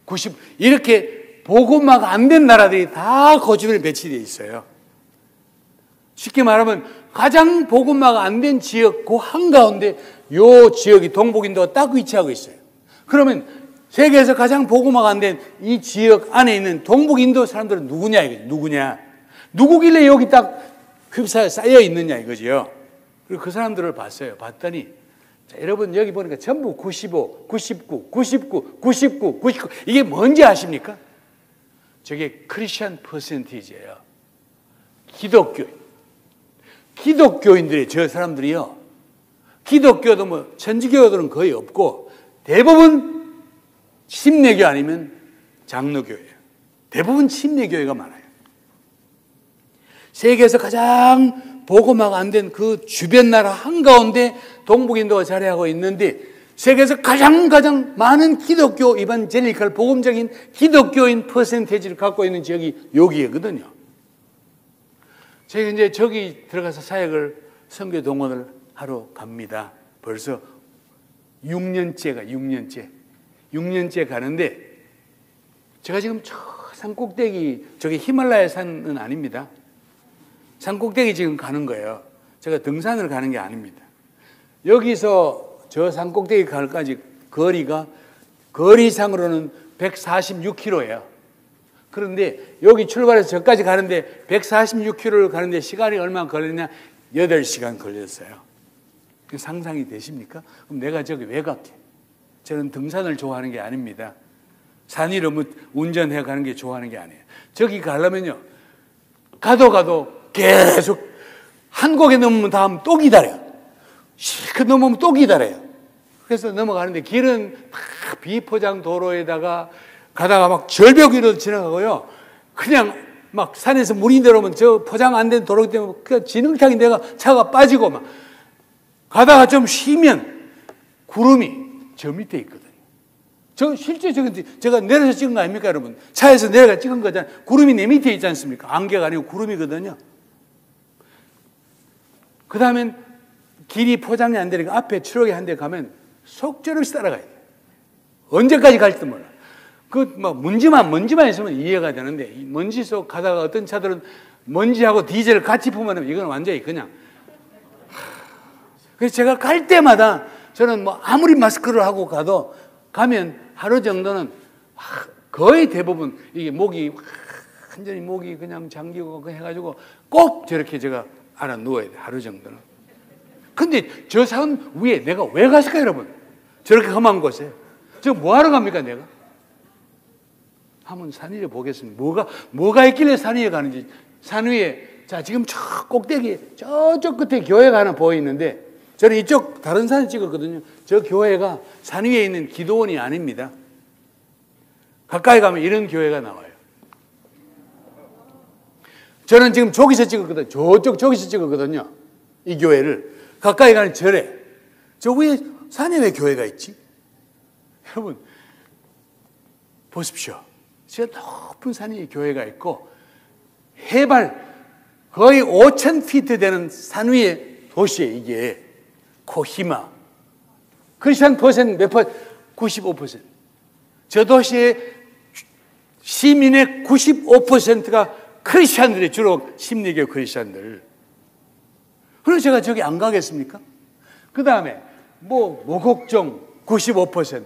90 이렇게 보고마가 안 된 나라들이 다 그 주변에 배치되어 있어요. 쉽게 말하면 가장 보고마가 안 된 지역 그 한가운데 요 지역이 동북인도가 딱 위치하고 있어요. 그러면 세계에서 가장 보고마가 안 된 이 지역 안에 있는 동북인도 사람들은 누구냐 이거죠. 누구길래 여기 딱 휩싸여 쌓여 있느냐 이거지요. 그리고 그 사람들을 봤어요. 봤더니 자, 여러분 여기 보니까 전부 95, 99, 99, 99, 99 이게 뭔지 아십니까? 저게 크리스천 퍼센티지예요. 기독교인들이 저 사람들이요. 기독교도 뭐 천주교들은 거의 없고 대부분 침례교 아니면 장로교예요. 대부분 침례교회가 많아요. 세계에서 가장 보고마가 안 된 그 주변 나라 한가운데 동북인도가 자리하고 있는데 세계에서 가장 많은 기독교 이반젤리칼 복음적인 기독교인 퍼센테이지를 갖고 있는 지역이 여기거든요. 제가 이제 저기 들어가서 사역을 선교 동원을 하러 갑니다. 벌써 6년째 가는데 제가 지금 저 산 꼭대기 저기 히말라야 산은 아닙니다. 산꼭대기 지금 가는 거예요. 제가 등산을 가는 게 아닙니다. 여기서 저 산꼭대기 갈까지 거리가 거리상으로는 146km예요. 그런데 여기 출발해서 저까지 가는데 146km를 가는데 시간이 얼마나 걸렸냐? 8시간 걸렸어요. 상상이 되십니까? 그럼 내가 저기 왜 갔게? 저는 등산을 좋아하는 게 아닙니다. 산 위로 운전해 가는 게 좋아하는 게 아니에요. 저기 가려면요, 가도 계속 한 곡에 넘으면 다음 또 기다려요. 실컷 넘으면 또 기다려요. 그래서 넘어가는데 길은 막 비포장 도로에다가 가다가 막 절벽 위로 지나가고요. 그냥 막 산에서 물이 내려오면 저 포장 안 된 도로 때문에 그냥 진흙탕이 내가 차가 빠지고 막 가다가 좀 쉬면 구름이 저 밑에 있거든요. 저 실제 제가 내려서 찍은 거 아닙니까, 여러분? 차에서 내려가 찍은 거잖아요. 구름이 내 밑에 있지 않습니까? 안개가 아니고 구름이거든요. 그 다음엔 길이 포장이 안 되니까 앞에 트럭이 한 대 가면 속절없이 따라가야 돼요. 언제까지 갈지도 몰라. 막 먼지만 있으면 이해가 되는데, 이 먼지 속 가다가 어떤 차들은 먼지하고 디젤 같이 품으면 이건 완전히 그냥. 그래서 제가 갈 때마다 저는 뭐 아무리 마스크를 하고 가면 하루 정도는 거의 대부분 이게 완전히 목이 그냥 잠기고 해가지고 꼭 저렇게 제가 알아 누워야 돼, 하루 정도는. 근데 저 산 위에 내가 왜 갔을까, 여러분? 저렇게 험한 곳에. 저 뭐 하러 갑니까, 내가? 한번 산 위에 보겠습니다. 뭐가 있길래 산 위에 가는지. 산 위에, 자, 지금 저 꼭대기, 저쪽 끝에 교회가 하나 보이는데, 저는 이쪽 다른 산에 찍었거든요. 저 교회가 산 위에 있는 기도원이 아닙니다. 가까이 가면 이런 교회가 나와요. 저는 지금 저기서 찍었거든요. 저기서 찍었거든요. 이 교회를. 가까이 가는 절에. 저 위에 산에 왜 교회가 있지? 여러분, 보십시오. 저 높은 산 위에 교회가 있고, 해발 거의 5,000피트 되는 산 위에 도시에 이게 코히마. 크리스천 퍼센트 몇 퍼센트? 95%. 저 도시의 시민의 95%가 크리스천들이 주로 심리교 크리스천들. 그래서 제가 저기 안 가겠습니까? 그 다음에 모곡종 95%.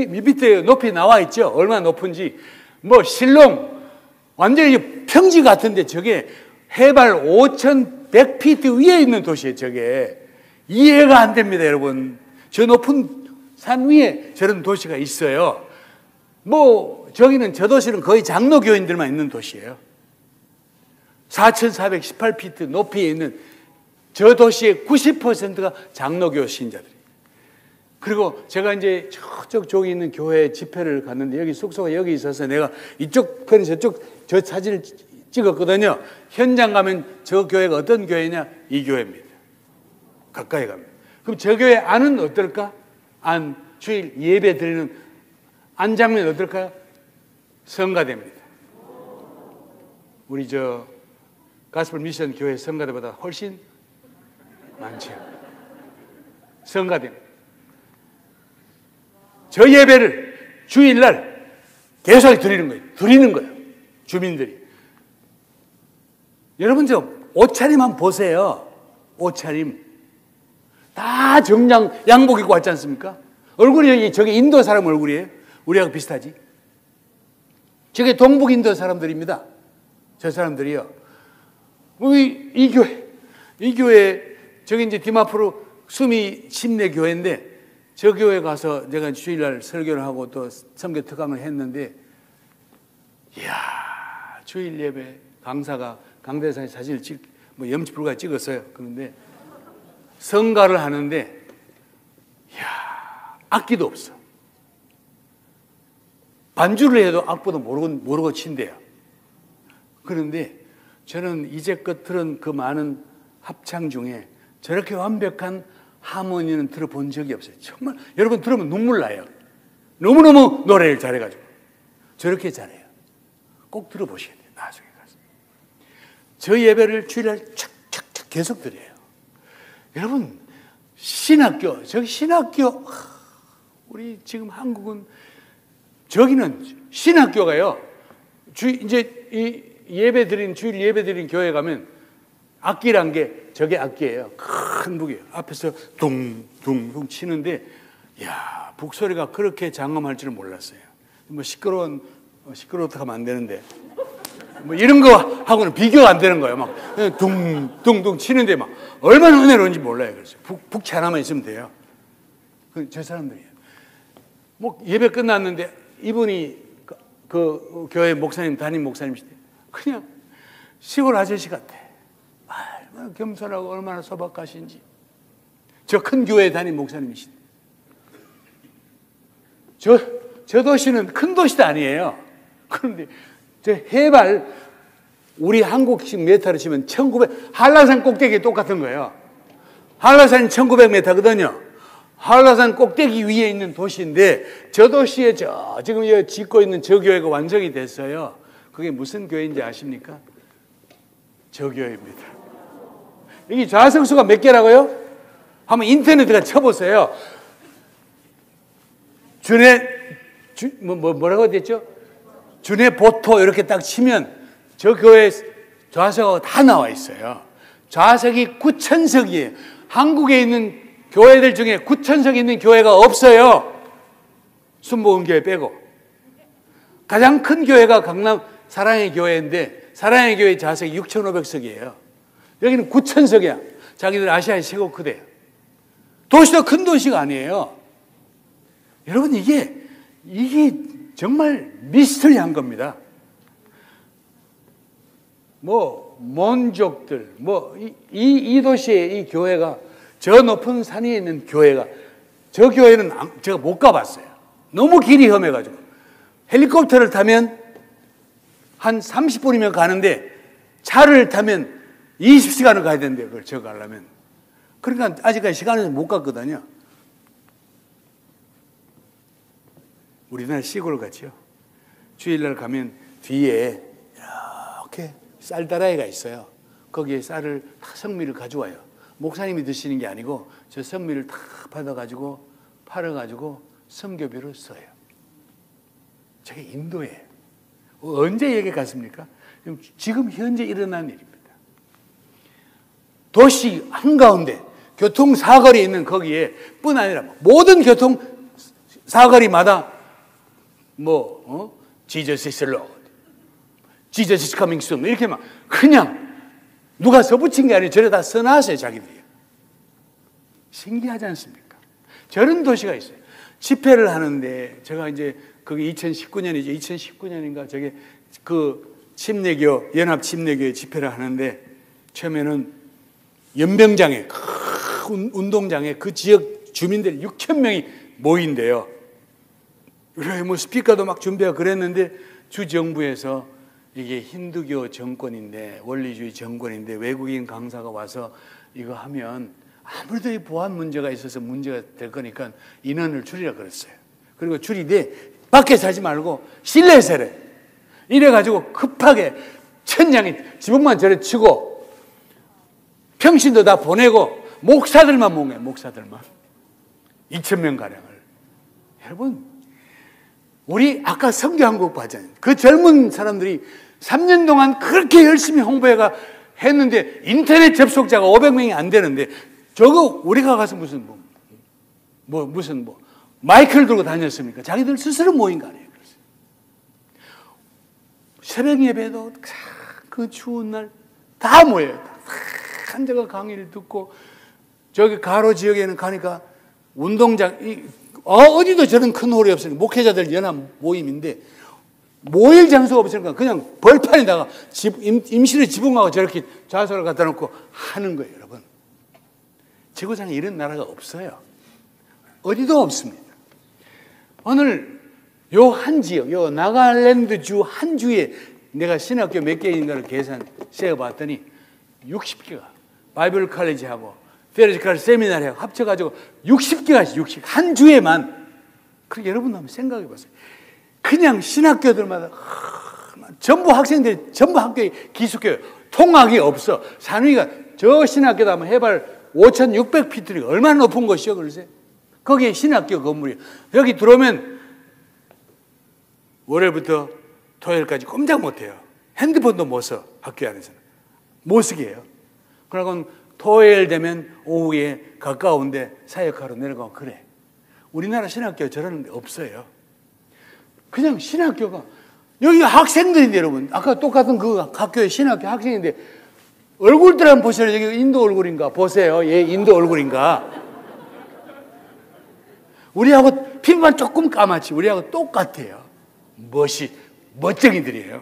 밑에 높이 나와 있죠. 얼마나 높은지. 실롱 완전히 평지 같은데 저게 해발 5,100피트 위에 있는 도시예요. 저게 이해가 안 됩니다, 여러분. 저 높은 산 위에 저런 도시가 있어요. 저기는 저 도시는 거의 장로교인들만 있는 도시예요. 4,418피트 높이에 있는 저 도시의 90%가 장로교 신자들이에요. 그리고 제가 이제 저쪽에 있는 교회 집회를 갔는데 여기 숙소가 여기 있어서 내가 이쪽 편에 저 사진을 찍었거든요. 현장 가면 저 교회가 어떤 교회냐? 이 교회입니다. 가까이 가면. 그럼 저 교회 안은 어떨까? 주일 예배 드리는 안장면 어떨까요? 성가대입니다. 우리 가스펠 미션 교회 성가대보다 훨씬 많죠. 성가대. 저 예배를 주일날 계속 드리는 거예요. 주민들이. 여러분 옷차림 한번 보세요. 옷차림. 다 정장 양복 입고 왔지 않습니까? 얼굴이 저게 인도 사람 얼굴이에요. 우리하고 비슷하지? 저게 동북 인도 사람들입니다. 저 사람들이요. 이 교회 저기 이제 디마푸르 수미 심내 교회인데 저 교회 가서 내가 주일날 설교를 하고 또 선교 특강을 했는데, 이야, 주일 예배 강대사의 사진을 염치불가 찍었어요. 그런데 성가를 하는데, 이야, 악기도 없어. 반주를 해도 악보도 모르고 친대요. 그런데 저는 이제껏 들은 그 많은 합창 중에 저렇게 완벽한 하모니는 들어본 적이 없어요. 정말 여러분 들으면 눈물 나요. 너무너무 노래를 잘해가지고. 저렇게 잘해요. 꼭 들어보셔야 돼요. 나중에 가서. 저 예배를 주일날 착착착 계속 드려요. 여러분 저기 신학교, 우리 지금 한국은 저기는 신학교가요. 이제 이 주일 예배 드린 교회 가면 악기란 게 저게 악기예요. 큰 북이에요. 앞에서 둥둥둥 치는데, 야, 북소리가 그렇게 장엄할 줄은 몰랐어요. 뭐 시끄럽다 하면 안 되는데, 뭐 이런 거 하고는 비교가 안 되는 거예요. 막 둥둥둥 치는데 막 얼마나 은혜로운지 몰라요. 그래서 북치 하나만 있으면 돼요. 저 사람들이에요. 뭐 예배 끝났는데 이분이 그 교회 목사님, 담임 목사님이시대. 그냥 시골 아저씨 같아. 얼마나 겸손하고 얼마나 소박하신지. 저 큰 교회 담임 목사님이시대. 저 도시는 큰 도시도 아니에요. 그런데 저 해발, 우리 한국식 메타로 치면 1900, 한라산 꼭대기 똑같은 거예요. 한라산이 1900m거든요. 한라산 꼭대기 위에 있는 도시인데, 저 도시에 지금 짓고 있는 저 교회가 완성이 됐어요. 그게 무슨 교회인지 아십니까? 저 교회입니다. 여기 좌석수가 몇 개라고요? 한번 인터넷에 쳐보세요. 뭐라고 됐죠? 준의 보토 이렇게 딱 치면 저 교회 좌석하고 다 나와 있어요. 좌석이 9,000석이에요. 한국에 있는 교회들 중에 9,000석 있는 교회가 없어요. 순복음교회 빼고. 가장 큰 교회가 강남 사랑의 교회인데, 사랑의 교회 좌석이 6,500석이에요. 여기는 9,000석이야. 자기들 아시아의 최고 크대요. 도시도 큰 도시가 아니에요. 여러분, 이게 정말 미스터리한 겁니다. 몬족들, 이 도시의 이 교회가, 저 높은 산 위에 있는 교회가, 저 교회는 제가 못 가봤어요. 너무 길이 험해가지고. 헬리콥터를 타면 한 30분이면 가는데, 차를 타면 20시간을 가야 된대요. 그걸 저 가려면. 그러니까 아직까지 시간을 못 갔거든요. 우리나라 시골 같죠. 주일날 가면 뒤에 이렇게 쌀다라이가 있어요. 거기에 쌀을 다 성미를 가져와요. 목사님이 드시는 게 아니고 저 성미를 다 받아가지고 팔아가지고 선교비로 써요. 저게 인도예요. 언제 여기 갔습니까? 지금 현재 일어난 일입니다. 도시 한가운데 교통사거리에 있는 거기에 뿐 아니라 모든 교통사거리마다 Jesus is Lord, Jesus is coming soon 이렇게 막 그냥 누가 써붙인 게 아니에요. 저래 다 써놨어요, 자기들이. 신기하지 않습니까? 저런 도시가 있어요. 집회를 하는데 제가 이제 그게 2019년이죠. 2019년인가 저게 그 침례교 연합 침례교회 집회를 하는데 처음에는 연병장에 큰 운동장에 그 지역 주민들 6,000명이 모인대요. 그래 스피커도 막 준비하고 그랬는데 주정부에서 이게 힌두교 정권인데 원리주의 정권인데 외국인 강사가 와서 이거 하면 아무래도 이 보안 문제가 있어서 문제가 될 거니까 인원을 줄이라 그랬어요. 그리고 줄이되 밖에서 하지 말고 실내에서 해래. 이래가지고 급하게 천장에 지붕만 저래 치고 평신도 다 보내고 목사들만 모은 목사들만 2,000명 가량을. 여러분, 우리 아까 선교한 거 봤잖아요. 그 젊은 사람들이 3년 동안 그렇게 열심히 홍보해가 했는데 인터넷 접속자가 500명이 안 되는데 저거 우리가 가서 무슨 마이크를 들고 다녔습니까? 자기들 스스로 모인 거 아니에요. 그래서 새벽 예배도 그 추운 날 다 모여요. 앉아가 강의를 듣고 저기 가로 지역에는 가니까 운동장 어디도 저런 큰 홀이 없으니까 목회자들 연합 모임인데 모일 장소가 없으니까 그냥 벌판에다가 임시로 지붕하고 저렇게 좌석을 갖다 놓고 하는 거예요, 여러분. 지구상에 이런 나라가 없어요. 어디도 없습니다. 오늘 요 한 지역, 요 나갈랜드 주 한 주에 내가 신학교 몇 개인가를 세어봤더니 60개가 바이블 칼리지하고 페리지컬 세미나리하고 합쳐가지고 60개가 한 주에만. 그렇게 여러분 한번 생각해 보세요. 그냥 신학교들마다 전부 학생들이 전부 학교에 기숙해요. 통학이 없어. 산위가 저 신학교도 하면 해발 5,600피트니까 얼마나 높은 곳이요, 그러세요? 거기에 신학교 건물이에요. 여기 들어오면 월요일부터 토요일까지 꼼짝 못해요. 핸드폰도 못 써, 학교 안에서는. 못 쓰게 해요. 그러고 토요일 되면 오후에 가까운데 사역하러 내려가고 그래. 우리나라 신학교 저런 데 없어요. 그냥 신학교가 여기 학생들인데 여러분 아까 똑같은 그 학교의 신학교 학생인데 얼굴들 한번 보세요. 여기 인도 얼굴인가 보세요. 얘 인도 얼굴인가. 우리하고 피부만 조금 까맣지 우리하고 똑같아요. 멋쟁이들이에요.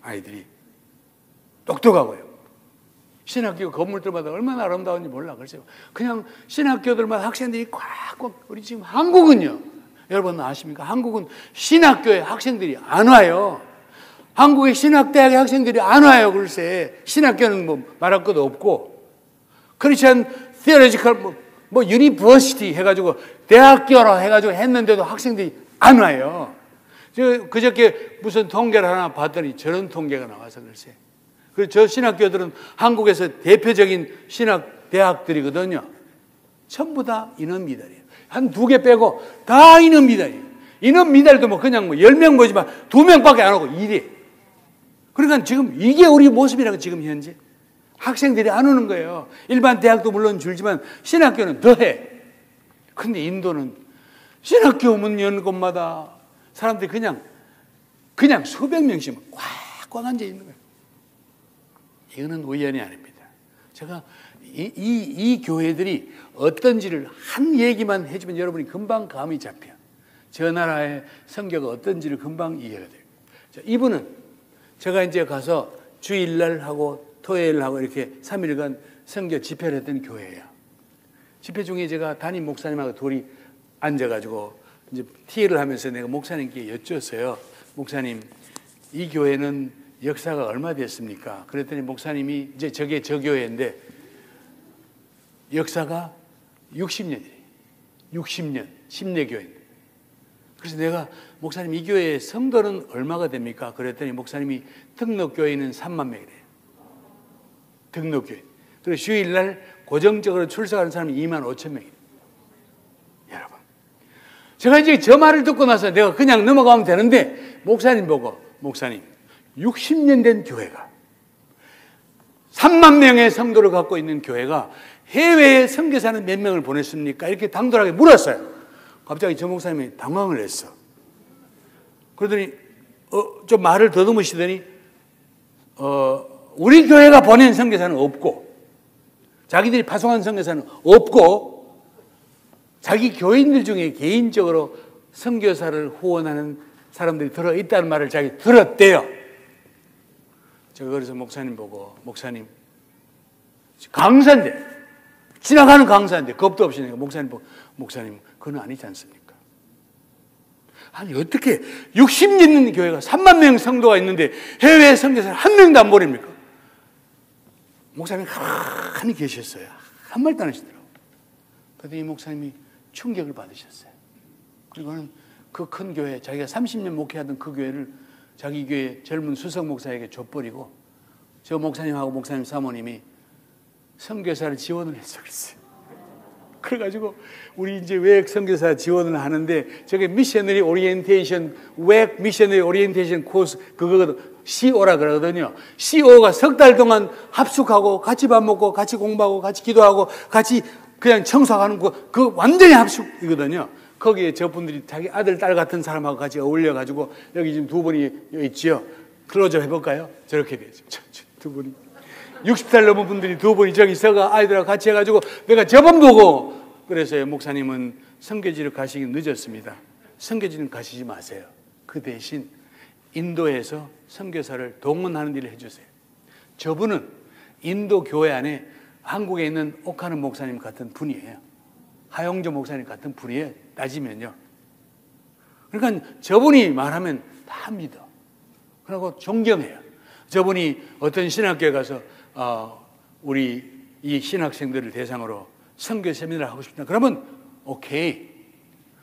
아이들이 똑똑하고요. 신학교 건물들마다 얼마나 아름다운지 몰라. 그래서 그냥 신학교들마다 학생들이 꽉꽉 우리 지금 한국은요. 여러분 아십니까? 한국은 신학교에 학생들이 안 와요. 한국의 신학대학의 학생들이 안 와요. 글쎄 신학교는 뭐 말할 것도 없고 크리스천 theological 뭐 유니버시티 해가지고 대학교라 해가지고 했는데도 학생들이 안 와요. 저 그저께 무슨 통계를 하나 봤더니 저런 통계가 나와서 글쎄. 그래서 저 신학교들은 한국에서 대표적인 신학 대학들이거든요. 전부 다 인원 미달이에요. 한 2개 빼고 다 인원 미달이에요. 인원 미달도 뭐 그냥 뭐 10명 모지만 2명밖에 안 오고 이래. 그러니까 지금 이게 우리 모습이라고 지금 현재. 학생들이 안 오는 거예요. 일반 대학도 물론 줄지만 신학교는 더해. 근데 인도는 신학교 문 여는 곳마다 사람들이 그냥 수백 명씩 꽉꽉 앉아 있는 거예요. 이거는 우연이 아닙니다. 제가 이 교회들이 어떤지를 한 얘기만 해주면 여러분이 금방 감이 잡혀. 저 나라의 성교가 어떤지를 금방 이해가 돼요. 자, 이분은 제가 이제 가서 주일날 하고 토요일 하고 이렇게 3일간 성교 집회를 했던 교회예요. 집회 중에 제가 담임 목사님하고 둘이 앉아가지고 이제 티를 하면서 내가 목사님께 여쭈었어요. 목사님, 이 교회는 역사가 얼마 됐습니까? 그랬더니 목사님이 이제 저게 저 교회인데 역사가 60년이래요. 60년, 심내교회인데. 그래서 내가 목사님 이 교회의 성도는 얼마가 됩니까? 그랬더니 목사님이 등록교회는 3만 명이래요. 등록교회. 그리고 주일날 고정적으로 출석하는 사람이 2만 5천 명이에요. 여러분. 제가 이제 저 말을 듣고 나서 내가 그냥 넘어가면 되는데 목사님 보고 목사님 60년 된 교회가 3만 명의 성도를 갖고 있는 교회가 해외에 선교사는 몇 명을 보냈습니까? 이렇게 당돌하게 물었어요. 갑자기 저 목사님이 당황을 했어. 그러더니 좀 말을 더듬으시더니 우리 교회가 보낸 선교사는 없고 자기들이 파송한 선교사는 없고 자기 교인들 중에 개인적으로 선교사를 후원하는 사람들이 들어있다는 말을 자기 들었대요. 제가 그래서 목사님 보고 목사님 강사인데 지나가는 강사인데 겁도 없이 내가 목사님 보고 목사님 그건 아니지 않습니까? 아니 어떻게 60년 있는 교회가 3만 명 성도가 있는데 해외 선교사를 한 명도 안 보냅니까? 목사님이 가만히 계셨어요. 한 말도 안 하시더라고요. 그랬더니 이 목사님이 충격을 받으셨어요. 그리고는 그 큰 교회 자기가 30년 목회하던 그 교회를 자기 교회 젊은 수석 목사에게 줘버리고 저 목사님하고 목사님 사모님이 선교사를 지원을 했어 그랬어요. 그래가지고 우리 이제 외국 선교사 지원을 하는데 저게 미셔너리 오리엔테이션 외국 미셔너리 오리엔테이션 코스 그거거든 CO라 그러거든요. CO가 석 달 동안 합숙하고 같이 밥 먹고 같이 공부하고 같이 기도하고 같이 그냥 청소하는 그 완전히 합숙이거든요. 거기에 저분들이 자기 아들 딸 같은 사람하고 같이 어울려가지고 여기 지금 두 분이 있죠. 클로즈업 해볼까요? 저렇게 되죠. 두 분이 60살 넘은 분들이 두 분이 저기 서가 아이들하고 같이 해가지고 내가 저번 보고 그래서요 목사님은 선교지를 가시기 늦었습니다. 선교지는 가시지 마세요. 그 대신 인도에서 선교사를 동원하는 일을 해주세요. 저분은 인도 교회 안에 한국에 있는 옥하는 목사님 같은 분이에요. 하용조 목사님 같은 분이에요. 따지면요. 그러니까 저분이 말하면 다 믿어. 그리고 존경해요. 저분이 어떤 신학교에 가서 우리 이 신학생들을 대상으로 선교 세미나를 하고 싶다. 그러면 오케이.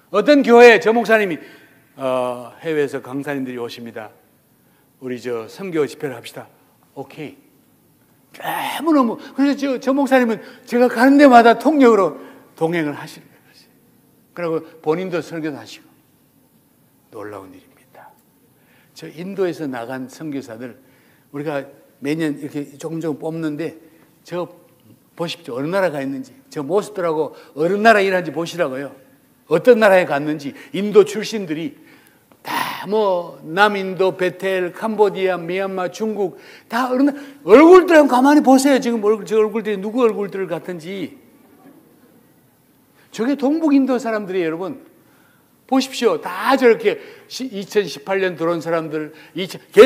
어떤 교회에 저 목사님이 해외에서 강사님들이 오십니다. 우리 저 선교 집회를 합시다. 오케이. 너무너무. 그래서 저 목사님은 제가 가는 데마다 통역으로 동행을 하시는 거예요. 그리고 본인도 설교도 하시고. 놀라운 일입니다. 저 인도에서 나간 선교사들 우리가 매년 이렇게 조금 뽑는데 저 보십시오. 어느 나라 가 있는지. 저 모습들하고 어느 나라 일하는지 보시라고요. 어떤 나라에 갔는지. 인도 출신들이 다 뭐 남인도, 베텔, 캄보디아, 미얀마, 중국 다 어느 얼굴들 한번 가만히 보세요. 지금 저 얼굴들이 누구 얼굴들 같은지. 저게 동북인도 사람들이 여러분 보십시오. 다 저렇게 2018년 들어온 사람들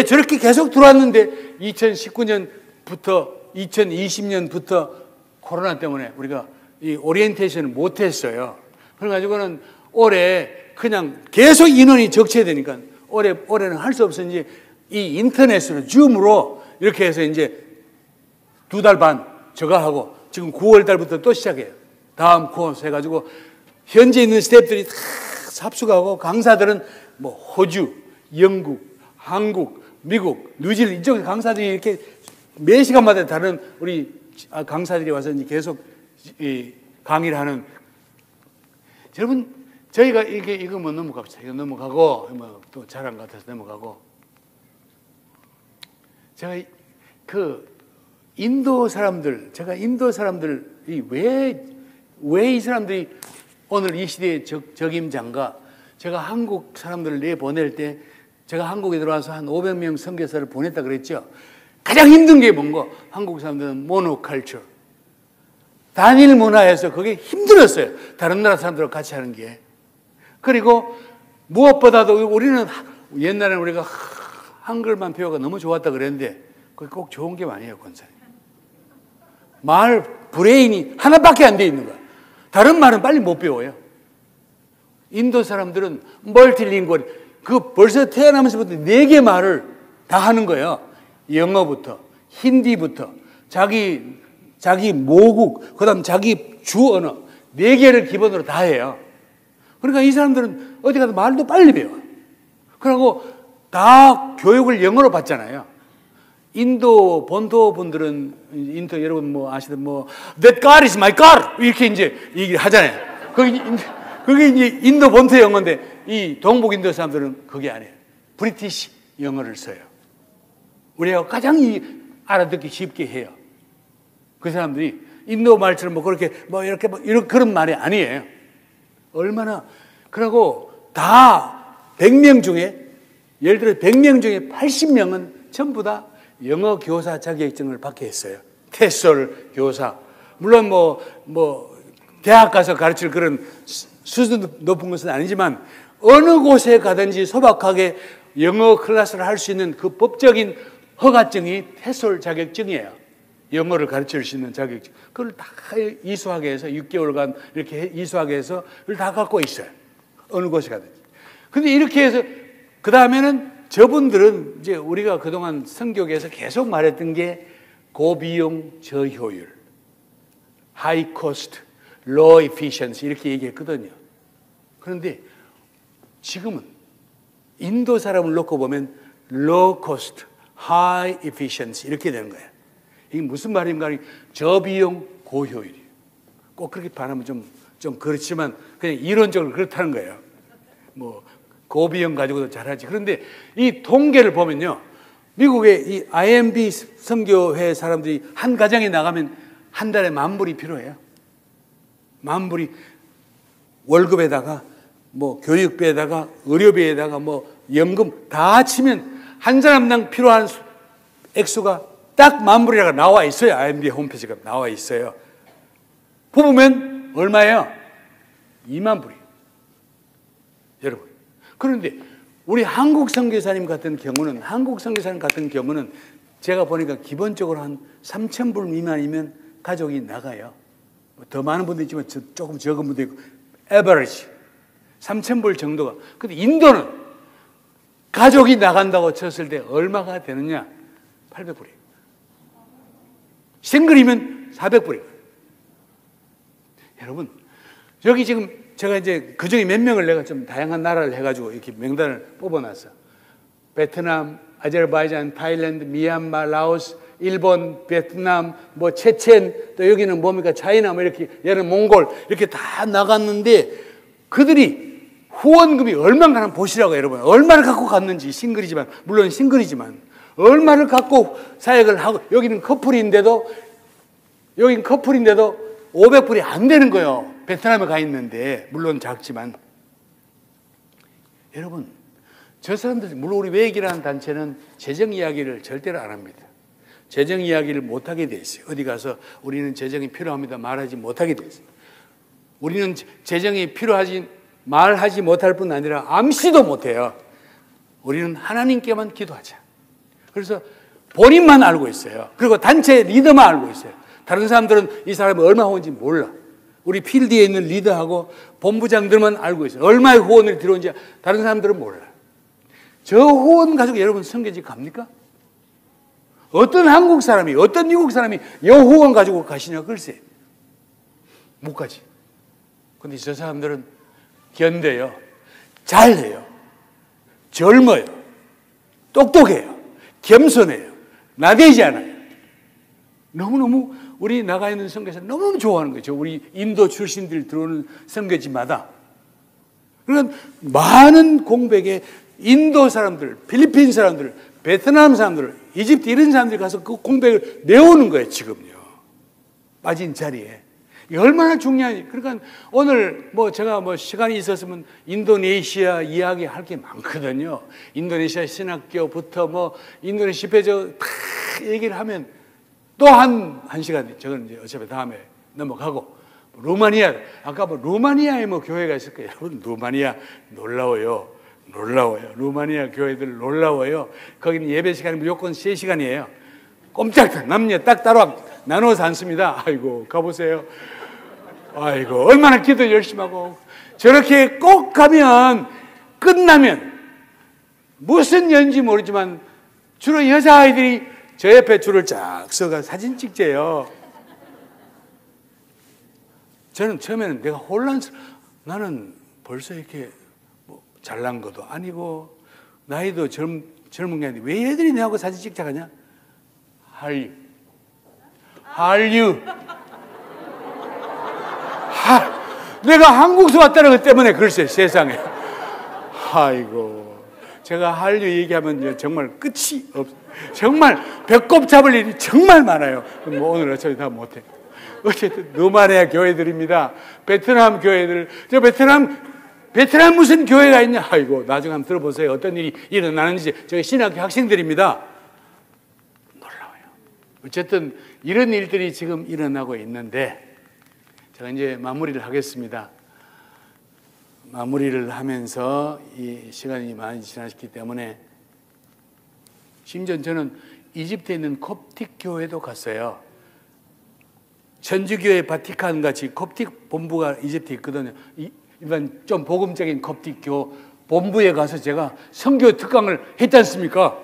저렇게 계속 들어왔는데 2019년부터 2020년부터 코로나 때문에 우리가 이 오리엔테이션을 못했어요. 그래가지고는 올해 그냥 계속 인원이 적체야 되니까 올해는 할 수 없으니 이 인터넷으로 줌으로 이렇게 해서 이제 2달 반 저거 하고 지금 9월 달부터 또 시작해요. 다음 코र्स 해가지고 현재 있는 스태프들이 다 합숙하고 강사들은 뭐 호주, 영국, 한국, 미국, 뉴질랜드 이쪽 강사들이 이렇게 매 시간마다 다른 우리 강사들이 와서 이제 계속 강의를 하는. 여러분 저희가 이거 뭐 넘어갑시다. 이거 넘어가고 뭐 또 잘한 것 같아서 넘어가고. 제가 인도 사람들이 왜 이 사람들이 오늘 이 시대의 적임자인가? 제가 한국 사람들을 내보낼 때 제가 한국에 들어와서 한 500명 선교사를 보냈다 그랬죠. 가장 힘든 게 뭔가? 한국 사람들은 모노컬처, 단일 문화에서 그게 힘들었어요. 다른 나라 사람들하고 같이 하는 게. 그리고 무엇보다도 우리는 옛날에는 우리가 한글만 배워가 너무 좋았다 그랬는데 그게 꼭 좋은 게 아니에요, 권사님. 말 브레인이 하나밖에 안 돼 있는 거야. 다른 말은 빨리 못 배워요. 인도 사람들은 멀티링구얼, 벌써 태어나면서부터 4개 말을 다 하는 거예요. 영어부터, 힌디부터, 자기 모국, 그 다음 자기 주 언어, 4개를 기본으로 다 해요. 그러니까 이 사람들은 어디 가도 말도 빨리 배워. 그리고 다 교육을 영어로 받잖아요. 인도 본토 분들은, 인도 여러분 뭐 아시든 That God is my God! 이렇게 이제 얘기를 하잖아요. 그게 이제 인도 본토 영어인데, 이 동북 인도 사람들은 그게 아니에요. 브리티시 영어를 써요. 우리가 가장 알아듣기 쉽게 해요. 그 사람들이 인도 말처럼 이렇게 그런 말이 아니에요. 얼마나, 그러고 다 100명 중에, 예를 들어 100명 중에 80명은 전부 다 영어 교사 자격증을 받게 했어요. 테솔 교사. 물론 대학 가서 가르칠 그런 수준 높은 것은 아니지만 어느 곳에 가든지 소박하게 영어 클래스를 할 수 있는 그 법적인 허가증이 테솔 자격증이에요. 영어를 가르칠 수 있는 자격증. 그걸 다 이수하게 해서 6개월간 이렇게 이수하게 해서 그걸 다 갖고 있어요. 어느 곳에 가든지. 근데 이렇게 해서 그 다음에는 저분들은 이제 우리가 그동안 성경에서 계속 말했던 게 고비용 저효율, high cost, low efficiency 이렇게 얘기했거든요. 그런데 지금은 인도 사람을 놓고 보면 low cost, high efficiency 이렇게 되는 거예요. 이게 무슨 말인가? 저비용 고효율이에요. 꼭 그렇게 말하면 좀 그렇지만 그냥 이론적으로 그렇다는 거예요. 고비용 가지고도 잘하지. 그런데 이 통계를 보면요. 미국의 이 IMB 선교회 사람들이 한 가정에 나가면 한 달에 $10,000이 필요해요. $10,000이 월급에다가 교육비에다가 의료비에다가 연금 다 치면 한 사람당 필요한 액수가 딱 $10,000이라고 나와 있어요. IMB 홈페이지가 나와 있어요. 뽑으면 얼마예요? $20,000. 여러분. 그런데 우리 한국 선교사님 같은 경우는 제가 보니까 기본적으로 한 $3,000 미만이면 가족이 나가요. 더 많은 분도 있지만 조금 적은 분도 있고 에버리지 $3,000 정도가. 근데 인도는 가족이 나간다고 쳤을 때 얼마가 되느냐? $800이에요. 싱글이면 $400이에요. 여러분, 여기 지금 제가 이제 그 중에 몇 명을 내가 좀 다양한 나라를 해가지고 이렇게 명단을 뽑아놨어. 베트남, 아제르바이잔, 타일랜드, 미얀마, 라오스, 일본, 베트남, 체첸, 또 여기는 뭡니까? 차이나 이렇게, 얘는 몽골, 이렇게 다 나갔는데 그들이 후원금이 얼마나 하나 보시라고 여러분. 얼마를 갖고 갔는지 물론 싱글이지만, 얼마를 갖고 사역을 하고, 여기는 커플인데도 여긴 커플인데도 500불이 안 되는 거예요. 베트남에 가 있는데, 물론 작지만. 여러분, 저 사람들, 물론 우리 외익이라는 단체는 재정 이야기를 절대로 안 합니다. 재정 이야기를 못하게 돼 있어요. 어디 가서 우리는 재정이 필요합니다 말하지 못하게 돼 있어요. 우리는 재정이 필요하지 말하지 못할 뿐 아니라 암시도 못해요. 우리는 하나님께만 기도하자. 그래서 본인만 알고 있어요. 그리고 단체 리더만 알고 있어요. 다른 사람들은 이 사람이 얼마 후원인지 몰라. 우리 필드에 있는 리더하고 본부장들만 알고 있어요. 얼마의 후원을 들어온지 다른 사람들은 몰라. 저 후원 가지고 여러분 선교지 갑니까? 어떤 한국 사람이, 어떤 미국 사람이 여 후원 가지고 가시냐? 글쎄, 못 가지. 근데 저 사람들은 견뎌요. 잘해요. 젊어요. 똑똑해요. 겸손해요. 나대지 않아요. 너무너무 우리 나가 있는 선교사 너무너무 좋아하는 거죠. 우리 인도 출신들 들어오는 선교지마다. 그러니까 많은 공백에 인도 사람들, 필리핀 사람들, 베트남 사람들, 이집트 이런 사람들이 가서 그 공백을 메우는 거예요, 지금요. 빠진 자리에. 이게 얼마나 중요한지. 그러니까 오늘 제가 시간이 있었으면 인도네시아 이야기 할 게 많거든요. 인도네시아 신학교부터 인도네시아 다 얘기를 하면 또 한 시간, 저건 이제 어차피 다음에 넘어가고. 루마니아, 아까 루마니아에 교회가 있을 거예요. 여러분, 루마니아 놀라워요. 루마니아 교회들 놀라워요. 거기는 예배 시간이 무조건 3시간이에요. 꼼짝도 남녀 딱 따로 나눠서 앉습니다. 아이고, 가보세요. 아이고, 얼마나 기도 열심히 하고. 저렇게 꼭 가면, 끝나면, 무슨 연지 모르지만, 주로 여자아이들이 저 옆에 줄을 쫙 서가 사진 찍재요. 저는 처음에는 내가 나는 벌써 이렇게 잘난 것도 아니고 나이도 젊은 게 아닌데 왜 애들이 내하고 사진 찍자 하냐? 한류. 내가 한국에서 왔다는 것 때문에 글쎄 세상에. 아이고, 제가 한류 얘기하면 정말 끝이 없어요. 정말 배꼽 잡을 일이 정말 많아요. 오늘 어차피 다 못해. 어쨌든 루마니아 교회들입니다. 베트남 교회들. 저 베트남 무슨 교회가 있냐? 아이고, 나중에 한번 들어보세요. 어떤 일이 일어나는지. 저희 신학교 학생들입니다. 놀라워요. 어쨌든 이런 일들이 지금 일어나고 있는데 제가 이제 마무리를 하겠습니다. 마무리를 하면서 이 시간이 많이 지났기 때문에 심지어 저는 이집트에 있는 콥틱 교회도 갔어요. 천주교의 바티칸 같이 콥틱 본부가 이집트에 있거든요. 일반 좀 복음적인 콥틱 교 본부에 가서 제가 선교 특강을 했지 않습니까?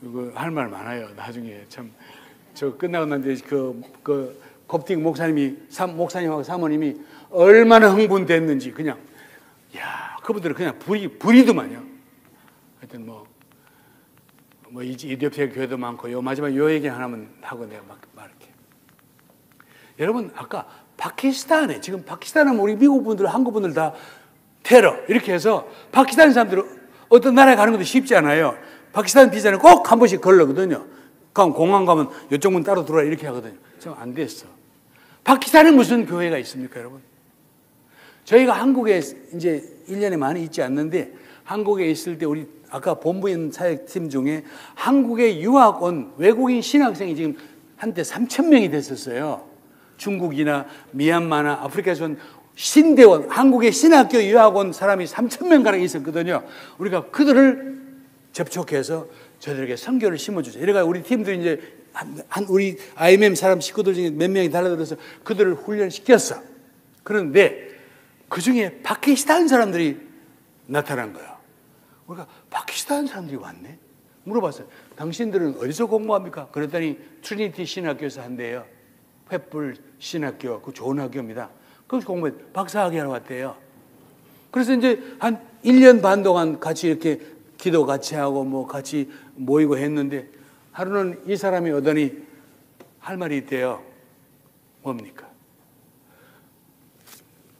이거 할 말 많아요. 나중에 참 저 끝나고 난 뒤에 그 콥틱 목사님하고 사모님이 얼마나 흥분됐는지 그냥 그분들은 그냥 불이더만요. 하여튼 이디오피아 교회도 많고 마지막 요 얘기 하나만 하고 내가 막 말할게. 여러분, 아까 파키스탄에 지금 파키스탄은 우리 미국 분들, 한국 분들 다 테러 이렇게 해서 파키스탄 사람들은 어떤 나라에 가는 것도 쉽지 않아요. 파키스탄 비자는 꼭 한 번씩 걸르거든요. 그럼 공항 가면 이쪽 문 따로 들어와 이렇게 하거든요. 지금 안 됐어. 파키스탄에 무슨 교회가 있습니까, 여러분? 저희가 한국에 이제 1년에 많이 있지 않는데 한국에 있을 때 우리 아까 본부에 있는 사역팀 중에 한국에 유학 온 외국인 신학생이 지금 한때 3,000명이 됐었어요. 중국이나 미얀마나 아프리카에서 온 신대원, 한국의 신학교 유학 온 사람이 3,000명 가량 있었거든요. 우리가 그들을 접촉해서 저들에게 선교를 심어주죠. 이래가 우리 팀들이 이제 우리 IMM 사람 식구들 중에 몇 명이 달라들어서 그들을 훈련시켰어. 그런데 그 중에 파키스탄 사람들이 나타난 거야. 우리가 파키스탄 사람들이 왔네? 물어봤어요. 당신들은 어디서 공부합니까? 그랬더니 트리니티 신학교에서 한대요. 횃불 신학교, 그 좋은 학교입니다. 거기서 공부해 박사학위 하러 왔대요. 그래서 이제 한 1년 반 동안 같이 이렇게 기도 같이 하고 같이 모이고 했는데 하루는 이 사람이 오더니 할 말이 있대요. 뭡니까?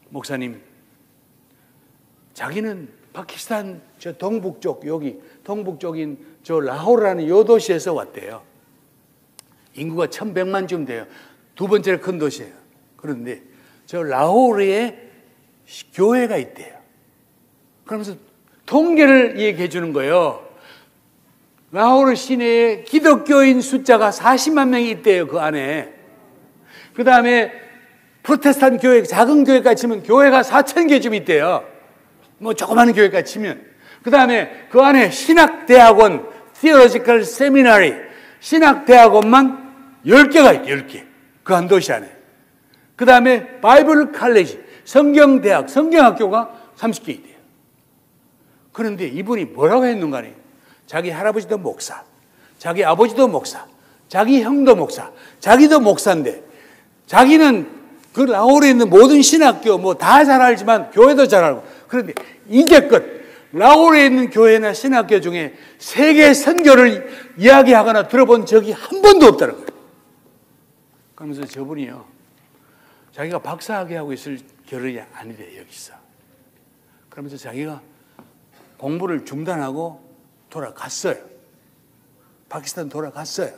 목사님, 자기는 파키스탄 저 동북쪽, 여기 동북쪽인 저 라호르라는 요 도시에서 왔대요. 인구가 1100만쯤 돼요. 두 번째로 큰 도시예요. 그런데 저 라호르에 교회가 있대요. 그러면서 통계를 얘기해 주는 거예요. 라호르 시내에 기독교인 숫자가 40만 명이 있대요. 그 안에. 그 다음에 프로테스탄트 교회, 작은 교회까지 치면 교회가 4,000개쯤 있대요. 뭐 조그마한 교회까지 치면. 그 다음에 그 안에 신학대학원, Theological Seminary, 신학대학원만 10개가 있대요. 10개. 그 한 도시 안에. 그 다음에 바이블 칼레지, 성경대학, 성경학교가 30개 있대요. 그런데 이분이 뭐라고 했는가 하니 자기 할아버지도 목사, 자기 아버지도 목사, 자기 형도 목사, 자기도 목사인데 자기는 그 라호르에 있는 모든 신학교 뭐 다 잘 알지만 교회도 잘 알고 그런데 이제껏 라호르에 있는 교회나 신학교 중에 세계 선교를 이야기하거나 들어본 적이 한 번도 없다는 거예요. 그러면서 저분이요. 자기가 박사학위 하고 있을 겨를이 아니래 여기서. 그러면서 자기가 공부를 중단하고 돌아갔어요. 파키스탄 돌아갔어요.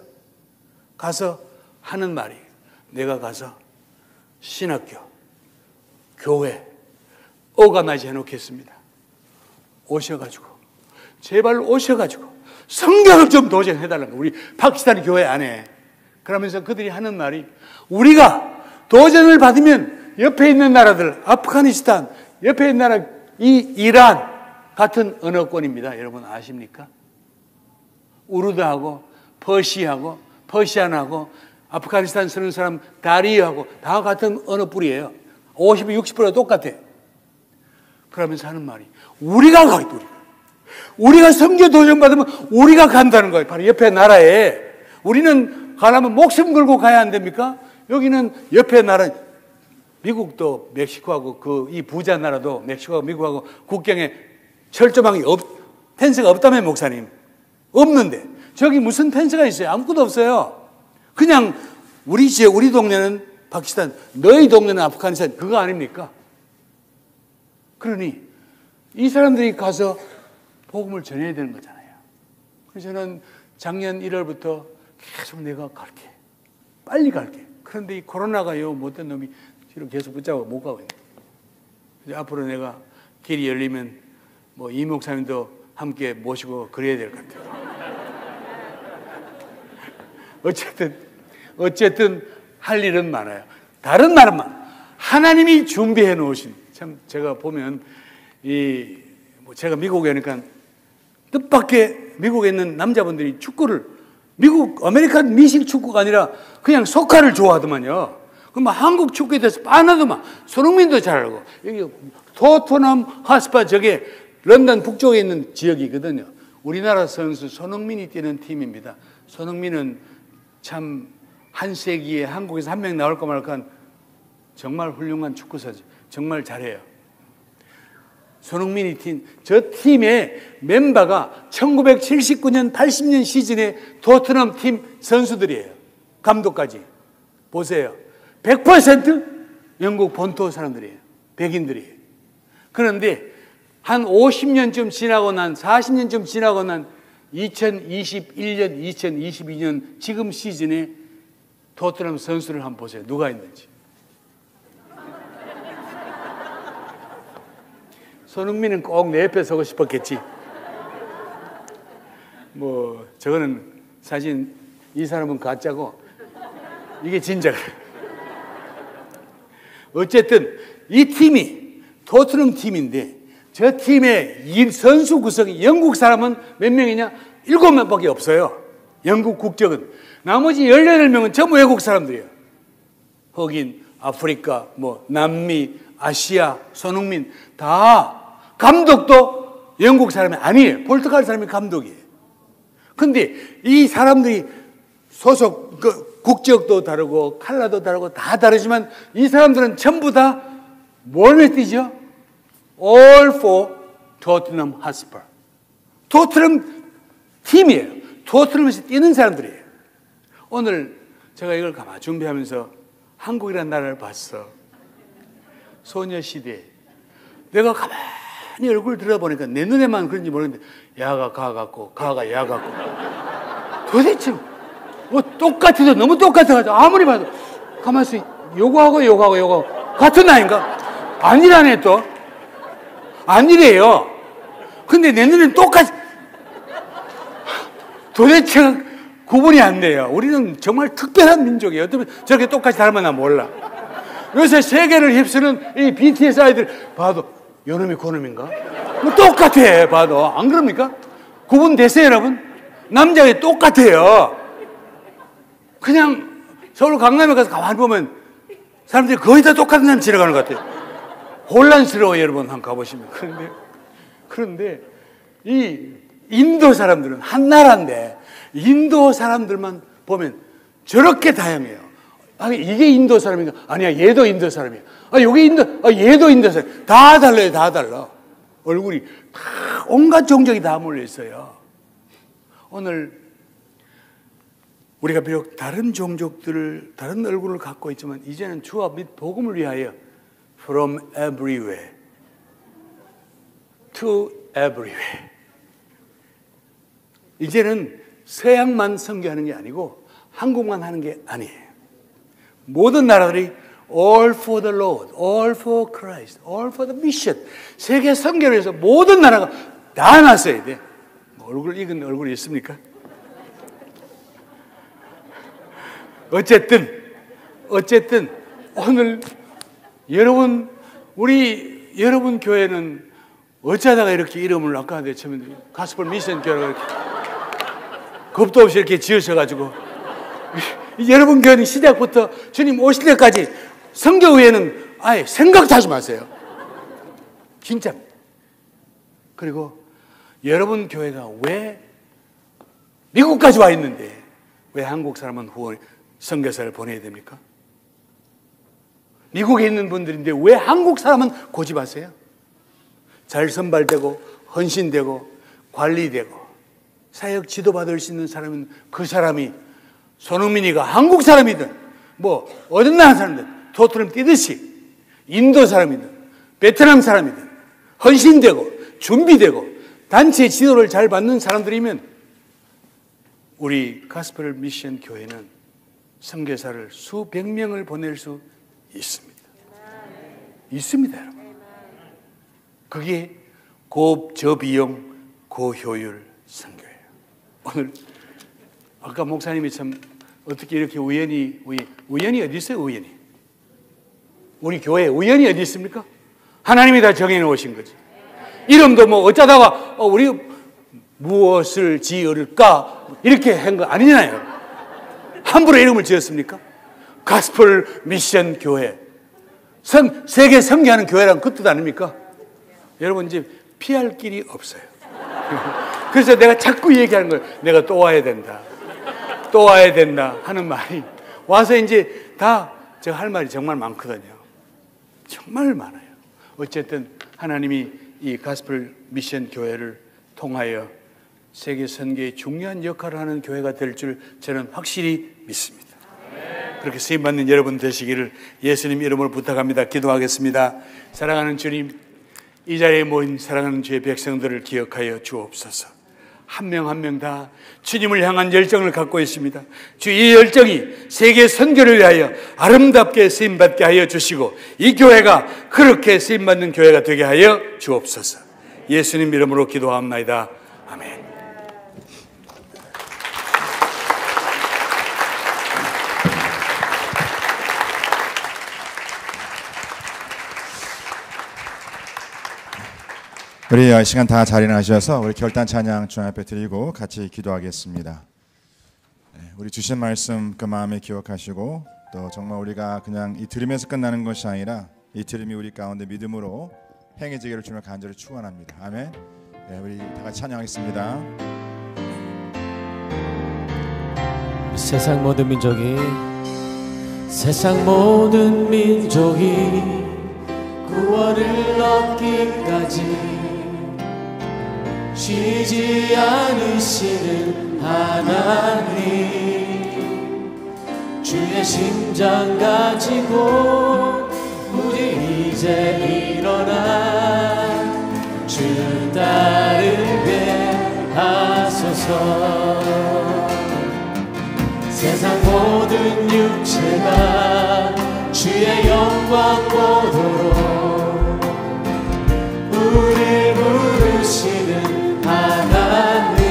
가서 하는 말이 내가 가서 신학교, 교회 오가나이즈 해놓겠습니다. 오셔가지고 제발 오셔가지고 성경을 좀 도전해달라는 거예요. 우리 파키스탄 교회 안에. 그러면서 그들이 하는 말이 우리가 도전을 받으면 옆에 있는 나라들 아프가니스탄 옆에 있는 나라 이 이란 같은 언어권입니다. 여러분 아십니까? 우르드하고 퍼시하고 퍼시안하고 아프가니스탄 쓰는 사람 다리하고 다 같은 언어 뿌리예요. 50, 60% 똑같아요. 그러면서 하는 말이 우리가 가겠다. 우리가 선교 도전 받으면 우리가 간다는 거예요. 바로 옆에 나라에. 우리는 가려면 목숨 걸고 가야 안 됩니까? 여기는 옆에 나라 미국도 멕시코하고 그 이 부자 나라도 멕시코하고 미국하고 국경에 철조망이 펜스가 없다며 목사님. 없는데 저기 무슨 펜스가 있어요? 아무것도 없어요. 그냥 우리 지역 우리 동네는 파키스탄 너희 동네는 아프가니스탄 그거 아닙니까? 그러니 이 사람들이 가서 복음을 전해야 되는 거잖아요. 그래서 저는 작년 1월부터 계속 내가 갈게. 빨리 갈게. 그런데 이 코로나가요 못된 놈이 지금 계속 붙잡고 못 가고 있네. 앞으로 내가 길이 열리면 뭐 이 목사님도 함께 모시고 그래야 될 것 같아요. 어쨌든 할 일은 많아요. 다른 말은 하나님이 준비해 놓으신 참 제가 보면 뭐 제가 미국에 오니까 뜻밖의 미국에 있는 남자분들이 축구를 미국 아메리칸 미식 축구가 아니라 그냥 소카를 좋아하더만요. 그럼 한국 축구에 대해서 빤하더만. 손흥민도 잘 알고 여기 토트넘 하스파 저게 런던 북쪽에 있는 지역이거든요. 우리나라 선수 손흥민이 뛰는 팀입니다. 손흥민은 참 한 세기에 한국에서 한 명 나올까 말까 정말 훌륭한 축구선수. 정말 잘해요. 손흥민이 저 팀의 멤버가 1979년 80년 시즌에 토트넘 팀 선수들이에요. 감독까지. 보세요. 100% 영국 본토 사람들이에요. 백인들이에요. 그런데 한 50년쯤 지나고 난 40년쯤 지나고 난 2021년, 2022년 지금 시즌에 토트넘 선수를 한번 보세요. 누가 있는지. 손흥민은 꼭 내 옆에 서고 싶었겠지. 뭐 저거는 사실 이 사람은 가짜고 이게 진짜가. 어쨌든 이 팀이 토트넘 팀인데 저 팀의 선수 구성이 영국 사람은 몇 명이냐? 7명밖에 없어요. 영국 국적은. 나머지 18명은 전부 외국 사람들이에요. 흑인, 아프리카, 뭐 남미, 아시아, 손흥민 다 감독도 영국 사람이 아니에요. 포르투갈 사람이 감독이에요. 근데 이 사람들이 소속 국적도 다르고 컬러도 다르고 다 다르지만 이 사람들은 전부 다 뭘 뛰죠? All for Tottenham Hotspur. 토트넘 팀이에요. 토트넘에서 뛰는 사람들이에요. 오늘 제가 이걸 가만 준비하면서 한국이라는 나라를 봤어. 소녀시대. 내가 가만히 얼굴 들여다보니까 내 눈에만 그런지 모르겠는데 야가 가 같고 가가 야 같고 도대체 뭐 똑같아도 너무 똑같아가지고 아무리 봐도 가만있어. 요거하고 같은 나이인가? 아니라네 또. 아니래요. 근데 내 눈에는 똑같이. 도대체 구분이 안 돼요. 우리는 정말 특별한 민족이에요. 어떻게 저렇게 똑같이 닮았나 몰라. 요새 세계를 휩쓰는 이 BTS 아이들 봐도 요놈이 고놈인가? 뭐 똑같아 봐도. 안 그럽니까? 구분되세요 여러분? 남자애 똑같아요. 그냥 서울 강남에 가서 가만히 보면 사람들이 거의 다 똑같은 사람 지나가는 것 같아요. 혼란스러워요 여러분. 한번 가보시면. 그런데 이 인도 사람들은 한 나라인데 인도 사람들만 보면 저렇게 다양해요. 아니 이게 인도 사람인가? 아니야 얘도 인도 사람이야. 여기 얘도 인도 사람. 다 달라요. 다 달라. 얼굴이 다 온갖 종족이 다 몰려 있어요. 오늘 우리가 비록 다른 종족들을 다른 얼굴을 갖고 있지만 이제는 주와 및 복음을 위하여 from everywhere to everywhere. 이제는 서양만 선교하는 게 아니고 한국만 하는 게 아니에요. 모든 나라들이 all for the Lord, all for Christ, all for the mission. 세계 선교를 위해서 모든 나라가 다 나서야 돼. 얼굴 익은 얼굴이 있습니까? 어쨌든 오늘 여러분 여러분 교회는 어쩌다가 이렇게 이름을 아까 처음에 가스펠 미션 교회라고 이렇게 겁도 없이 이렇게 지으셔가지고 여러분 교회는 시작부터 주님 오실 때까지 선교 외에는 아예 생각도 하지 마세요. 진짜. 그리고 여러분 교회가 왜 미국까지 와 있는데 왜 한국 사람은 선교사를 보내야 됩니까? 미국에 있는 분들인데 왜 한국 사람은 고집하세요? 잘 선발되고 헌신되고 관리되고 사역 지도받을 수 있는 사람은 그 사람이 손흥민이가 한국 사람이든 뭐 어느 나라 사람이든 토트넘 뛰듯이 인도 사람이든 베트남 사람이든 헌신되고 준비되고 단체 지도를 잘 받는 사람들이면 우리 가스펠 미션 교회는 선교사를 수백 명을 보낼 수 있습니다. 있습니다, 여러분. 그게 고저비용, 고효율 선교예요. 오늘 아까 목사님이 참 어떻게 이렇게 우연히 어디 있어요? 우연히 우리 교회에 우연히 어디 있습니까? 하나님이 다 정해놓으신 거지. 이름도 뭐 어쩌다가 우리 무엇을 지을까 이렇게 한 거 아니잖아요. 함부로 이름을 지었습니까? 가스펠 미션 교회, 세계 선교하는 교회란 그 뜻 아닙니까? 여러분 이제 피할 길이 없어요. 그래서 내가 자꾸 얘기하는 거예요. 내가 또 와야 된다 하는 말이 와서 이제 다 제가 할 말이 정말 많거든요. 정말 많아요. 어쨌든 하나님이 이 가스펠 미션 교회를 통하여 세계 선교에 중요한 역할을 하는 교회가 될 줄 저는 확실히 믿습니다. 그렇게 쓰임받는 여러분 되시기를 예수님 이름으로 부탁합니다. 기도하겠습니다. 사랑하는 주님, 이 자리에 모인 사랑하는 주의 백성들을 기억하여 주옵소서. 한 명 한 명 다 주님을 향한 열정을 갖고 있습니다. 주 이 열정이 세계 선교를 위하여 아름답게 쓰임받게 하여 주시고 이 교회가 그렇게 쓰임받는 교회가 되게 하여 주옵소서. 예수님 이름으로 기도합니다. 아멘. 우리 시간 다 자리를 하셔서 우리 결단 찬양 주님 앞에 드리고 같이 기도하겠습니다. 우리 주신 말씀 그 마음에 기억하시고 또 정말 우리가 그냥 이 들으면서 끝나는 것이 아니라 이 들음이 우리 가운데 믿음으로 행해지기를 주님을 간절히 축원합니다. 아멘. 우리 다 같이 찬양하겠습니다. 세상 모든 민족이 구원을 얻기까지 쉬지 않으시는 하나님, 주의 심장 가지고 우리 이제 일어나 주 따르게 하소서. 육체가 주의 영광 보도록 우릴 부르시는 하나님,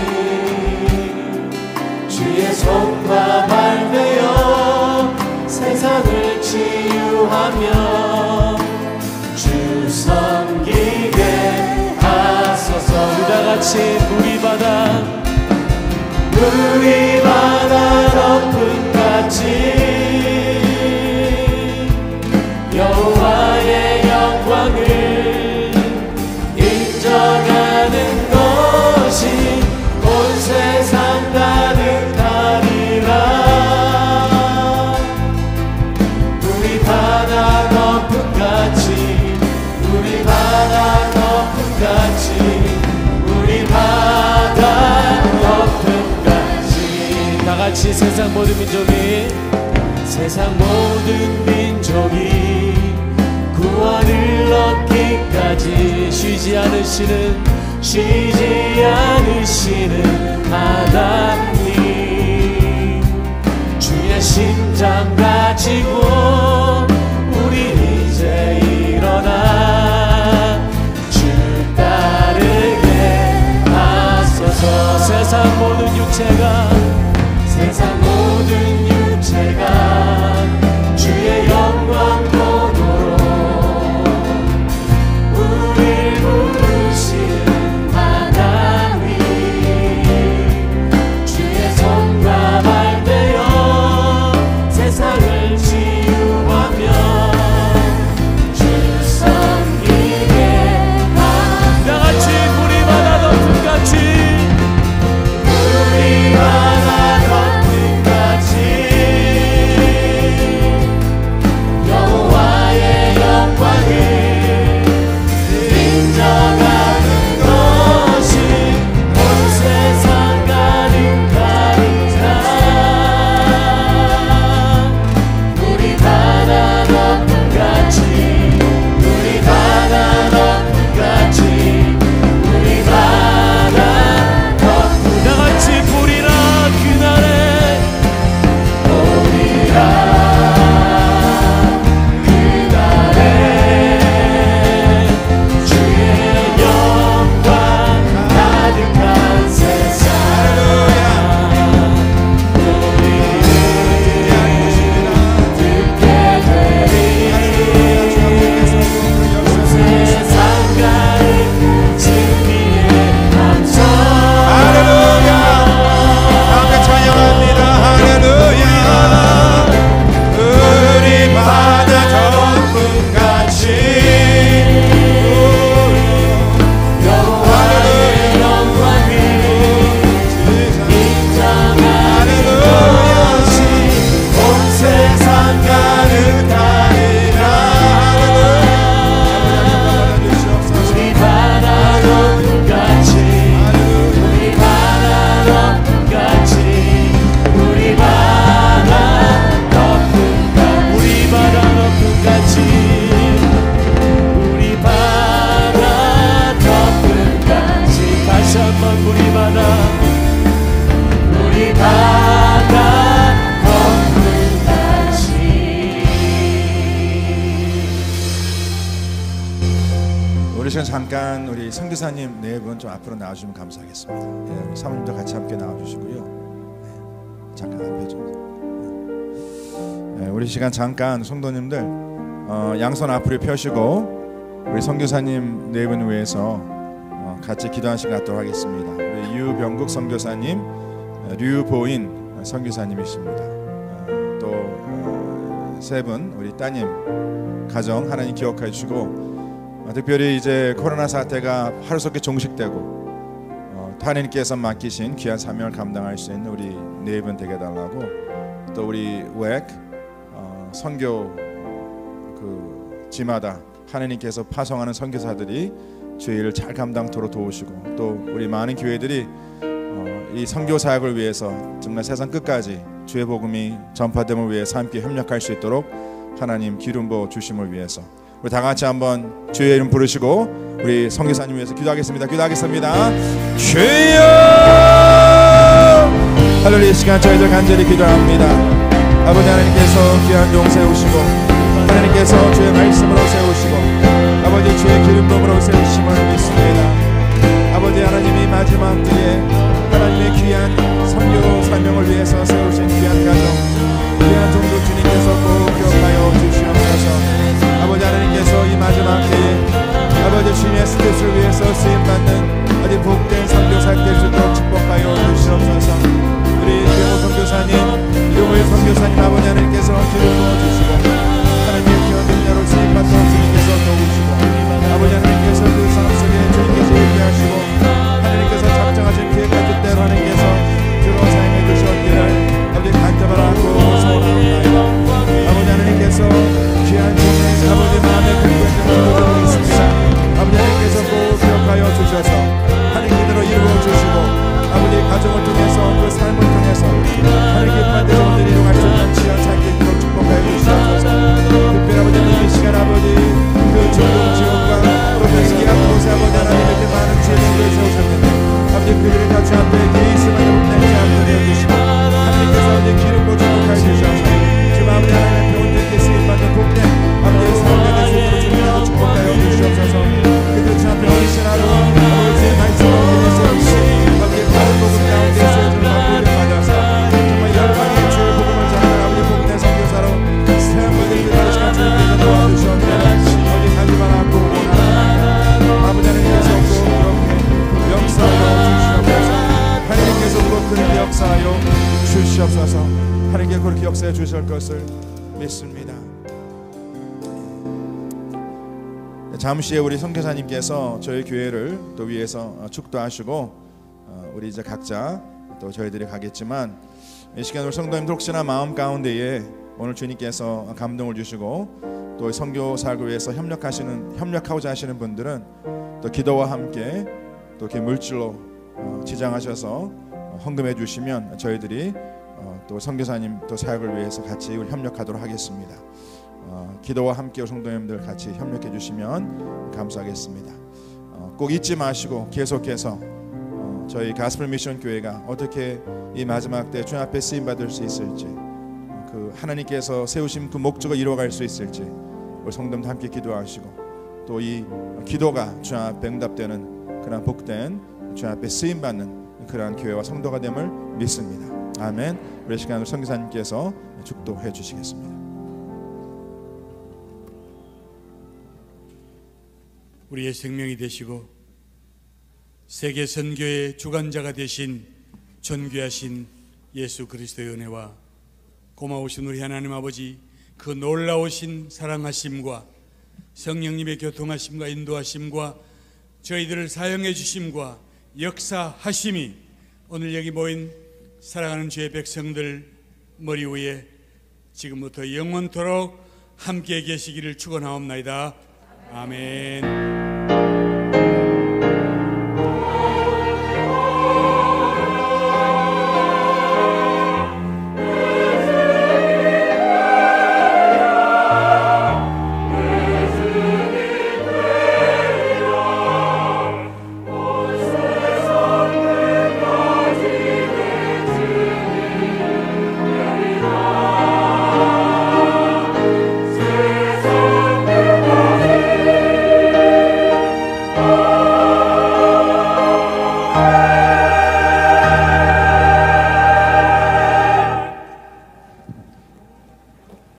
주의 손과 발 되어 세상을 치유하며 주 섬기게 하소서. 우리 다같이 물이 바다 덮음같이 여호와의 영광을 인정하는 것이 온 세상 가득하리라. 우리 바다 덮음같이, 우리 바다 덮음같이, 우리 바다 덮음같이. 다같이 세상 모든 민족이, 세상 모든 민족이 구원을 얻기까지 쉬지 않으시는 하나님, 주의 심장 가지고 우리 이제 일어나 주 따르게 하소서. 세상 모든 육체가 주의 영광 보도록 우릴 부르시는 하나님, 주의 손과 발 되어 세상을 치유하며 주 섬기게 하소서. 다같이 우리 바다 덮음같이, 우리 바다 덮음같이 여호와의 영광을 인정하는 것이 온 세상 가득하리라. 우리 바다 덮음같이, 우리 바다 덮음같이, 우리 바다 덮음. 다같이 보리라 그날에, 보리라 주의 영광 가득한 세상, 우리를 듣게 되리. 온 세상 가득 진리의 함성. 할렐루야. 함께 찬양합니다. 할렐루야. 우리 바다 덮음같이 여호와의 영광을 인정하는 것이 온 세상 가득하리라. 우리 바다 덮음같이, 우리 바다 덮음같이, 우리 바다 덮음같이, 우리 바다 덮음같이, 우리 바다 덮음같이. 다시 한번 우리 바다 덮음같이. 우리 시간 잠깐 우리 선교사님 네 분 좀 앞으로 나와주시면 감사하겠습니다. 네, 우리 사모님도 같이 함께 나와주시고요. 네, 잠깐 앞에 좀. 네, 우리 시간 잠깐 성도님들 양손 앞으로 펴시고 우리 선교사님 네 분 위해서 같이 기도하는 시간 갖도록 하겠습니다. 우리 유병국 선교사님, 류보인 선교사님이십니다. 또 세 분 우리 따님 가정 하나님 기억해 주시고, 특별히 이제 코로나 사태가 하루속히 종식되고 하나님께서 맡기신 귀한 사명을 감당할 수 있는 우리 네 분 되게 달라고, 또 우리 웩 선교 그 지마다 하나님께서 파송하는 선교사들이 주의 일을 잘 감당토록 도우시고, 또 우리 많은 교회들이 이 선교 사역을 위해서 정말 세상 끝까지 주의 복음이 전파됨을 위해서 함께 협력할 수 있도록 하나님 기름 부어 주심을 위해서 우리 다 같이 한번 주의 이름 부르시고 우리 선교사님 위해서 기도하겠습니다. 기도하겠습니다. 주여, 할렐루야. 이 시간 저희들 간절히 기도합니다. 아버지 하나님께서 귀한 종 세우시고 하나님께서 주의 말씀으로 세우시고 아버지 주의 기름 부음으로 세우심을 믿습니다. 아버지 하나님이 마지막 때에 하나님의 귀한 선교 사명을 위해서 세우신 귀한 가정 귀한 종도 주님께서 꼭 기억하여 주시옵소서. 아버지 하나님께서 이 마지막 때에 아버지 주님의 뜻을 위해서 쓰임받는 아주 복된 선교사 될 수 있도록 축복하여 주시옵소서. 우리 이병호 선교사님, 이용일 선교사님 아버지 하나님께서 기름 부어주시고 하나님의 귀한 능력으로 쓰임받도록 주님께서 도우시고 아버지 하나님께서 그 삶 속에 주님께서 얘기하시고 하나님께서 작정하신 계획과 뜻대로 하나님께서 주로 사용해 주시옵기를 아버지 간절하고 소원합니다. 아버지 하나님께서 귀한 종의 아버지 마음에 긍휼히 기도드리고 있습니다. 아버지 하나님께서 꼭 기억하여 주셔서 하나님 그대로 이루어 주시고 아버지 가정을 통해서 그 삶을 통해서 하나님 기뻐할 때 저들이 이루어갈 수 있는 귀한 삶이 있도록 축복하여 주시옵소서. 특별히 아버지 이 시간 아버지 그 중동 지역과 프로테스기 같은 곳에 아버지 하나님 이렇게 많은 죄인들을 세우셨는데 아버지 그들이 다 주 앞에 예수만 내지 않도록 해주시고 하나님께서 아버지 기름 부어 축복하여 주시옵소서. 지금 아버지 하나님의 배운들께 쓰임받는 복된 아버지 삶에 대해서 주님께서 축복하여 주시옵소서. 그들 주 앞에 헌신하고 아버지 말씀을 위해서 아버지 다른 복음 가운데 세워주는 복을 받아서 정말 열방의 주의 복음을 전하는 아버지 복된 선교사로 새한 분들이 되는 시간 주님께서 도와주시옵소서. 아버지 간절하고 원합니다. 아버지 하나님께서 꼭 그렇게 역사하여 주시옵소서. 하나님께서 꼭 그렇게 역사하여 주시옵소서. 하나님께 그렇게 역사해 주실 것을 믿습니다. 잠시 후에 우리 선교사님께서 저희 교회를 또 위해서 축도하시고 우리 이제 각자 또 저희들이 가겠지만 이 시간 우리 성도님들 혹시나 마음 가운데에 오늘 주님께서 감동을 주시고 또 선교 사역을 위해서 협력하고자 하시는 분들은 또 기도와 함께 또 이렇게 물질로 지장하셔서 헌금해 주시면 저희들이 또 선교사님 또 사역을 위해서 같이 협력하도록 하겠습니다. 기도와 함께 성도님들 같이 협력해 주시면 감사하겠습니다. 꼭 잊지 마시고 계속해서 저희 가스펠 미션 교회가 어떻게 이 마지막 때 주님 앞에 쓰임 받을 수 있을지 그 하나님께서 세우신 그 목적을 이루어갈 수 있을지 우리 성도님들 함께 기도하시고 또 이 기도가 주님 앞에 응답되는 그런 복된 주님 앞에 쓰임 받는 그러한 교회와 성도가 됨을 믿습니다. 아멘. 우리 시간으로 선교사님께서 축도해 주시겠습니다. 우리의 생명이 되시고 세계 선교의 주관자가 되신 존귀하신 예수 그리스도의 은혜와 고마우신 우리 하나님 아버지 그 놀라우신 사랑하심과 성령님의 교통하심과 인도하심과 저희들을 사용해 주심과 역사하심이 오늘 여기 모인 사랑하는 주의 백성들 머리 위에 지금부터 영원토록 함께 계시기를 축원하옵나이다. 아멘.